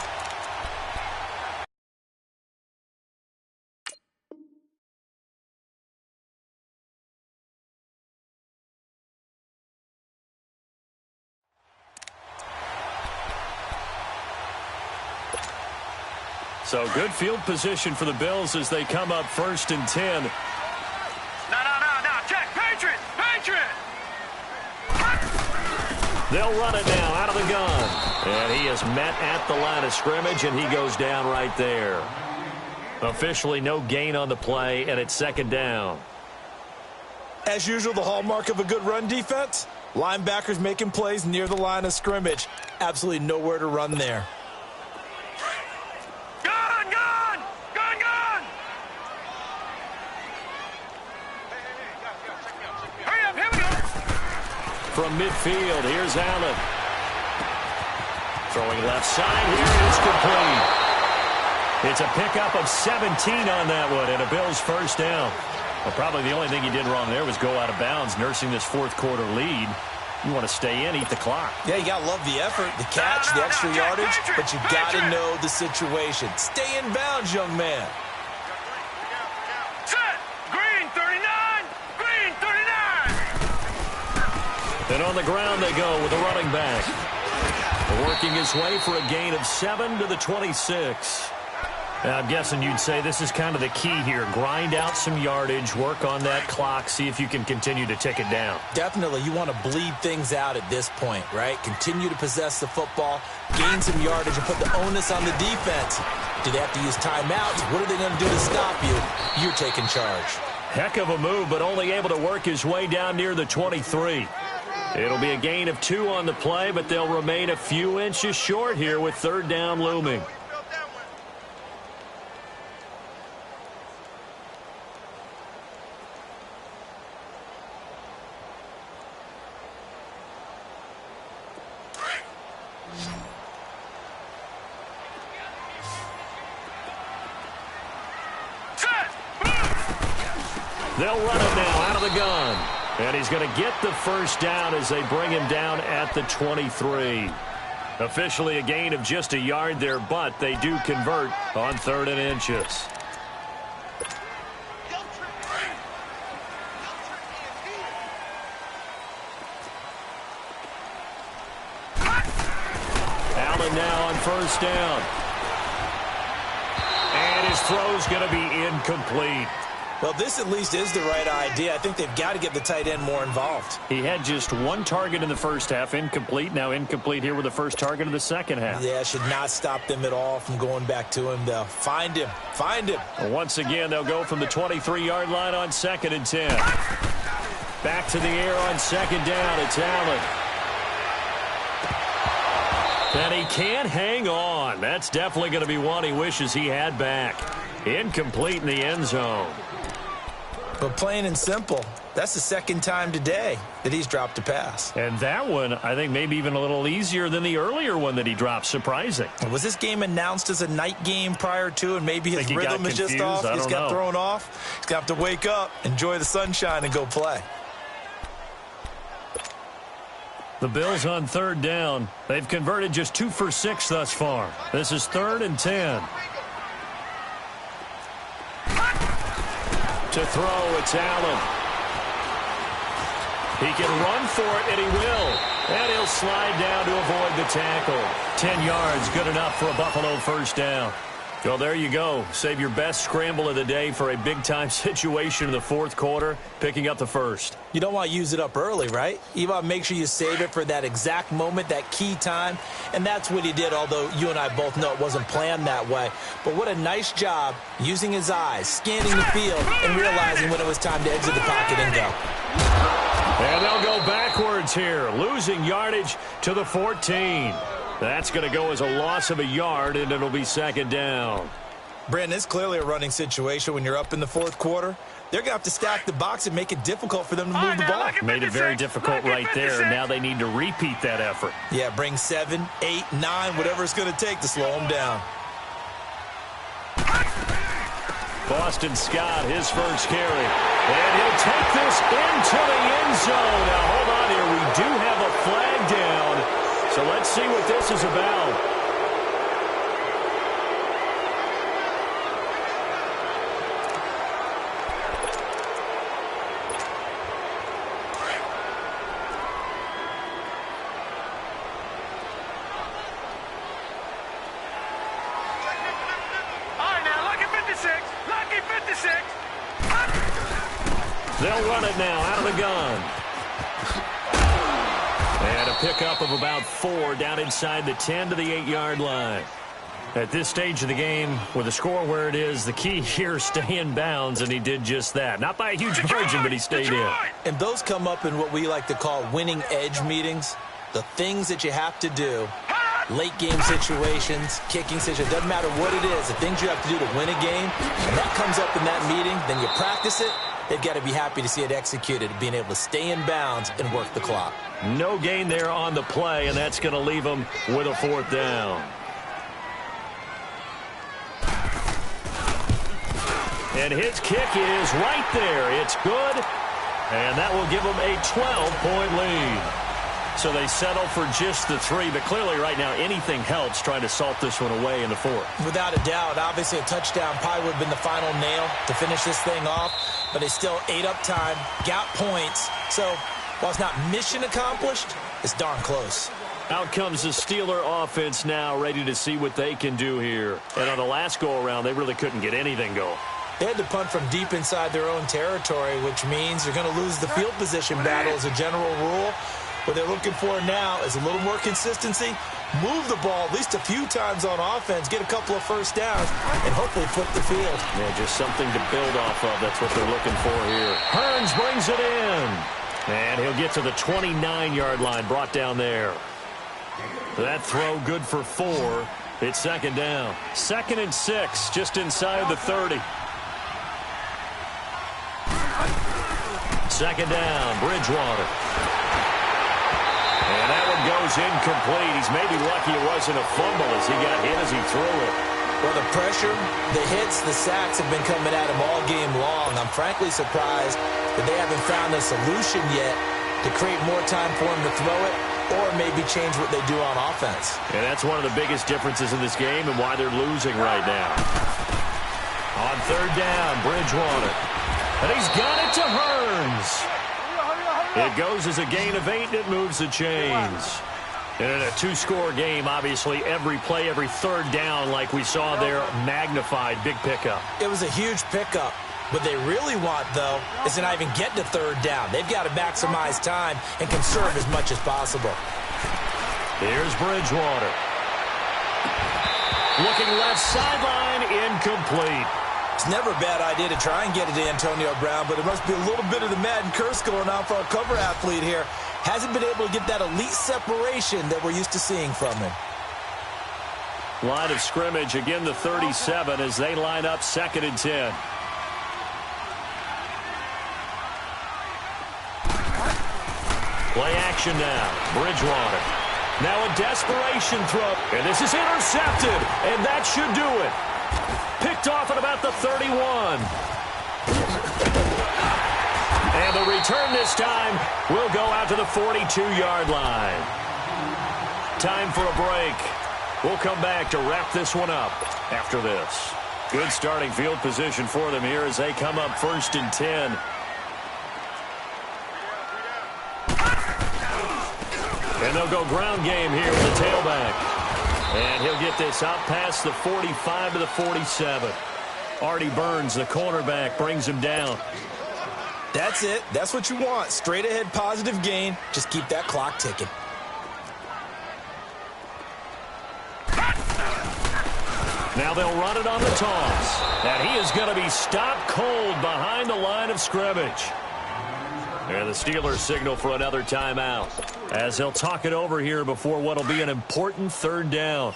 So good field position for the Bills as they come up 1st and 10. No, check, Patriot! They'll run it now out of the gun. And he is met at the line of scrimmage, and he goes down right there. Officially no gain on the play, and it's 2nd down. As usual, the hallmark of a good run defense, linebackers making plays near the line of scrimmage. Absolutely nowhere to run there. From midfield, here's Allen. Throwing left side, here is complete. It's a pickup of 17 on that one, and a Bills 1st down. Well, probably the only thing he did wrong there was go out of bounds, nursing this 4th quarter lead. You want to stay in, eat the clock. Yeah, you got to love the effort, the catch, the extra yardage, but you got to know the situation. Stay in bounds, young man. Set! Green 39! Green 39! And on the ground they go with the running back. Working his way for a gain of 7 to the 26. Now, I'm guessing you'd say this is kind of the key here. Grind out some yardage, work on that clock, see if you can continue to tick it down. Definitely. You want to bleed things out at this point, right? Continue to possess the football, gain some yardage, and put the onus on the defense. Do they have to use timeouts? What are they going to do to stop you? You're taking charge. Heck of a move, but only able to work his way down near the 23. It'll be a gain of 2 on the play, but they'll remain a few inches short here with 3rd down looming. They'll run it now out of the gun. And he's going to get the first down as they bring him down at the 23. Officially a gain of just a yard there, but they do convert on 3rd and inches. Allen now on first down. And his throw's going to be incomplete. Well, this at least is the right idea. I think they've got to get the tight end more involved. He had just one target in the first half, incomplete. Now incomplete here with the first target of the second half. Yeah, should not stop them at all from going back to him, though. Find him. Find him. Once again, they'll go from the 23-yard line on 2nd and 10. Back to the air on 2nd down. It's Allen. And he can't hang on. That's definitely going to be one he wishes he had back. Incomplete in the end zone. But plain and simple, that's the second time today that he's dropped a pass. And that one, I think, maybe even a little easier than the earlier one that he dropped. Surprising. Was this game announced as a night game prior to, and maybe his rhythm is just off? He's got thrown off. He's got to wake up, enjoy the sunshine, and go play. The Bills on 3rd down. They've converted just 2 for 6 thus far. This is 3rd and 10. To throw, it's Allen. He can run for it, and he will. And he'll slide down to avoid the tackle. 10 yards, good enough for a Buffalo first down. Well, there you go. Save your best scramble of the day for a big-time situation in the 4th quarter, picking up the first. You don't want to use it up early, right? You want to make sure you save it for that exact moment, that key time. And that's what he did, although you and I both know it wasn't planned that way. But what a nice job using his eyes, scanning the field, and realizing when it was time to exit the pocket and go. And they'll go backwards here, losing yardage to the 14. That's going to go as a loss of a yard, and it'll be 2nd down. Brandon, it's clearly a running situation when you're up in the 4th quarter. They're going to have to stack the box and make it difficult for them to move the ball. Made it very difficult right there. Now they need to repeat that effort. Yeah, bring 7, 8, 9, whatever it's going to take to slow them down. Boston Scott, his first carry. And he'll take this into the end zone. Now, hold on here. We do have a flag down. So let's see what this is about. They'll run it now out of the gun. And a pickup of about 4 down inside the 10 to the 8-yard line. At this stage of the game, with the score where it is, the key here, stay in bounds, and he did just that. Not by a huge margin, but he stayed in. And those come up in what we like to call winning edge meetings. The things that you have to do, late game situations, kicking situations, doesn't matter what it is, the things you have to do to win a game, and that comes up in that meeting, then you practice it. They've got to be happy to see it executed, being able to stay in bounds and work the clock. No gain there on the play, and that's going to leave them with a 4th down. And his kick is right there. It's good, and that will give them a 12-point lead. So they settle for just the 3, but clearly right now anything helps trying to salt this one away in the 4th. Without a doubt, obviously a touchdown probably would have been the final nail to finish this thing off, but they still ate up time, got points. So while it's not mission accomplished, it's darn close. Out comes the Steeler offense now, ready to see what they can do here. And on the last go-around, they really couldn't get anything going. They had to punt from deep inside their own territory, which means they're going to lose the field position battle as a general rule. What they're looking for now is a little more consistency, move the ball at least a few times on offense, get a couple of first downs, and hopefully flip the field. Yeah, just something to build off of. That's what they're looking for here. Hearns brings it in. And he'll get to the 29-yard line, brought down there. That throw good for 4. It's 2nd down. 2nd and 6, just inside the 30. 2nd down, Bridgewater. And that one goes incomplete. He's maybe lucky it wasn't a fumble as he got hit as he threw it. Well, the pressure, the hits, the sacks have been coming at him all game long. I'm frankly surprised that they haven't found a solution yet to create more time for him to throw it or maybe change what they do on offense. And that's one of the biggest differences in this game and why they're losing right now. On third down, Bridgewater. And he's got it to Hearns. It goes as a gain of 8, and it moves the chains. And in a two-score game, obviously, every play, every third down, like we saw there, magnified, big pickup. It was a huge pickup. What they really want, though, is to not even get to third down. They've got to maximize time and conserve as much as possible. Here's Bridgewater. Looking left sideline, incomplete. It's never a bad idea to try and get it to Antonio Brown, but it must be a little bit of the Madden curse going on for our cover athlete here. Hasn't been able to get that elite separation that we're used to seeing from him. Line of scrimmage, again the 37 as they line up 2nd and 10. Play action now. Bridgewater. Now a desperation throw. And this is intercepted. And that should do it. Picked off at about the 31. And the return this time will go out to the 42-yard line. Time for a break. We'll come back to wrap this one up after this. Good starting field position for them here as they come up 1st and 10. And they'll go ground game here with the tailback. And he'll get this out past the 45 to the 47. Artie Burns, the cornerback, brings him down. That's it. That's what you want. Straight ahead positive gain. Just keep that clock ticking. Now they'll run it on the toss. And he is going to be stopped cold behind the line of scrimmage. And the Steelers signal for another timeout as they'll talk it over here before what will be an important third down.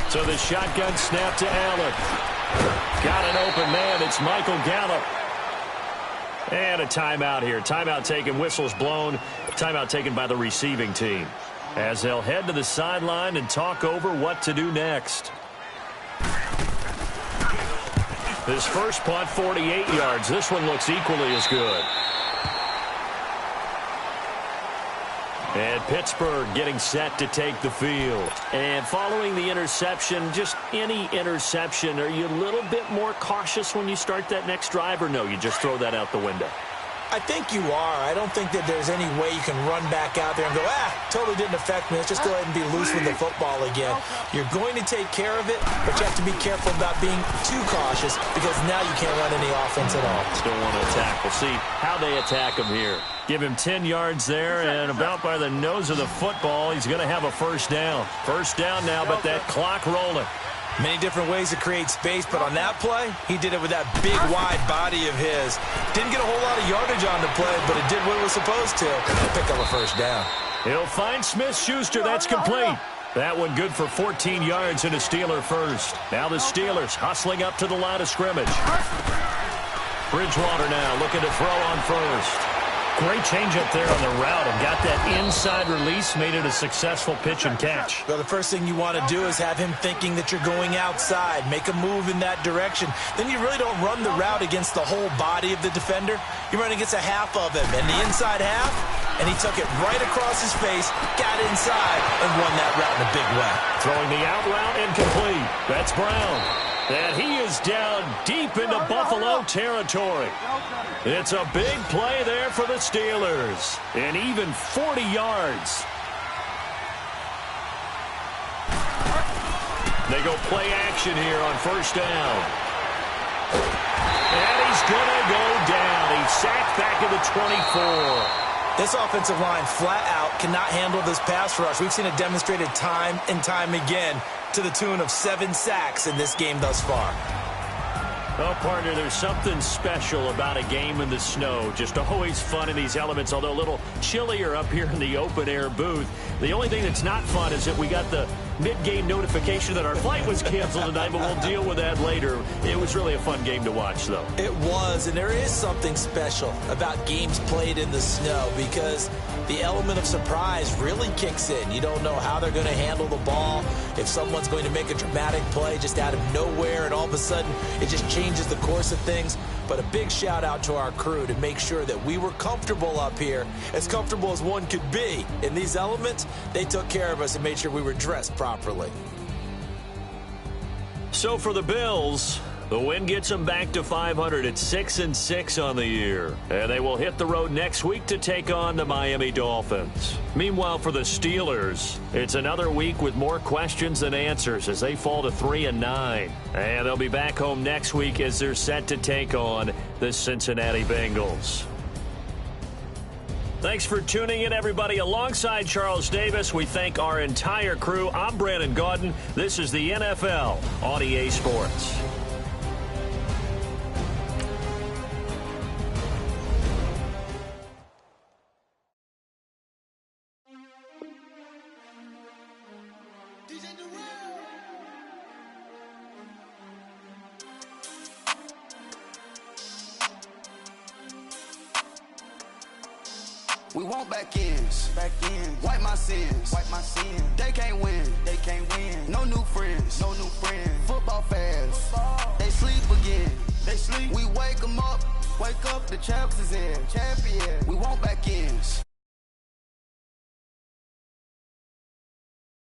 So the shotgun snap to Allen. Got an open man. It's Michael Gallup. And a timeout here. Timeout taken, whistles blown. Timeout taken by the receiving team as they'll head to the sideline and talk over what to do next. This first punt, 48 yards. This one looks equally as good. And Pittsburgh getting set to take the field. And following the interception, just any interception, are you a little bit more cautious when you start that next drive, or no, you just throw that out the window? I think you are. I don't think that there's any way you can run back out there and go, totally didn't affect me. Let's just go ahead and be loose with the football again. You're going to take care of it, but you have to be careful about being too cautious because now you can't run any offense at all. Still want to attack. We'll see how they attack him here. Give him 10 yards there, and about by the nose of the football, he's going to have a first down. First down now, but that clock rolling. Many different ways to create space, but on that play, he did it with that big, wide body of his. Didn't get a whole lot of yardage on the play, but it did what it was supposed to. Pick up a first down. He'll find Smith-Schuster. That's complete. That one good for 14 yards and a Steeler first. Now the Steelers hustling up to the line of scrimmage. Bridgewater now looking to throw on first. Great change up there on the route and got that inside release, made it a successful pitch and catch. Well, the first thing you want to do is have him thinking that you're going outside, make a move in that direction. Then you really don't run the route against the whole body of the defender. You run against a half of him, and the inside half, and he took it right across his face, got inside, and won that route in a big way. Throwing the out route incomplete. That's Brown. And he is down deep into Buffalo territory. It's a big play there for the Steelers. And even 40 yards. They go play action here on first down. And he's going to go down. He's sacked back at the 24. This offensive line flat out cannot handle this pass rush. We've seen it demonstrated time and time again to the tune of 7 sacks in this game thus far. Well, partner, there's something special about a game in the snow. Just always fun in these elements, although a little chillier up here in the open-air booth. The only thing that's not fun is that we got the mid-game notification that our flight was canceled tonight, but we'll deal with that later. It was really a fun game to watch, though. It was, and there is something special about games played in the snow because the element of surprise really kicks in. You don't know how they're going to handle the ball, if someone's going to make a dramatic play just out of nowhere, and all of a sudden it just changes the course of things. But a big shout out to our crew to make sure that we were comfortable up here, as comfortable as one could be. In these elements, they took care of us and made sure we were dressed properly. So for the Bills, the win gets them back to 500 at 6-6 on the year. And they will hit the road next week to take on the Miami Dolphins. Meanwhile, for the Steelers, it's another week with more questions than answers as they fall to 3-9. And they'll be back home next week as they're set to take on the Cincinnati Bengals. Thanks for tuning in, everybody. Alongside Charles Davis, we thank our entire crew. I'm Brandon Gaudin. This is the NFL on EA Sports. We want back ends, wipe my sins, They can't win, No new friends, Football fans, they sleep again, We wake 'em up, the champs is in, We want back ends.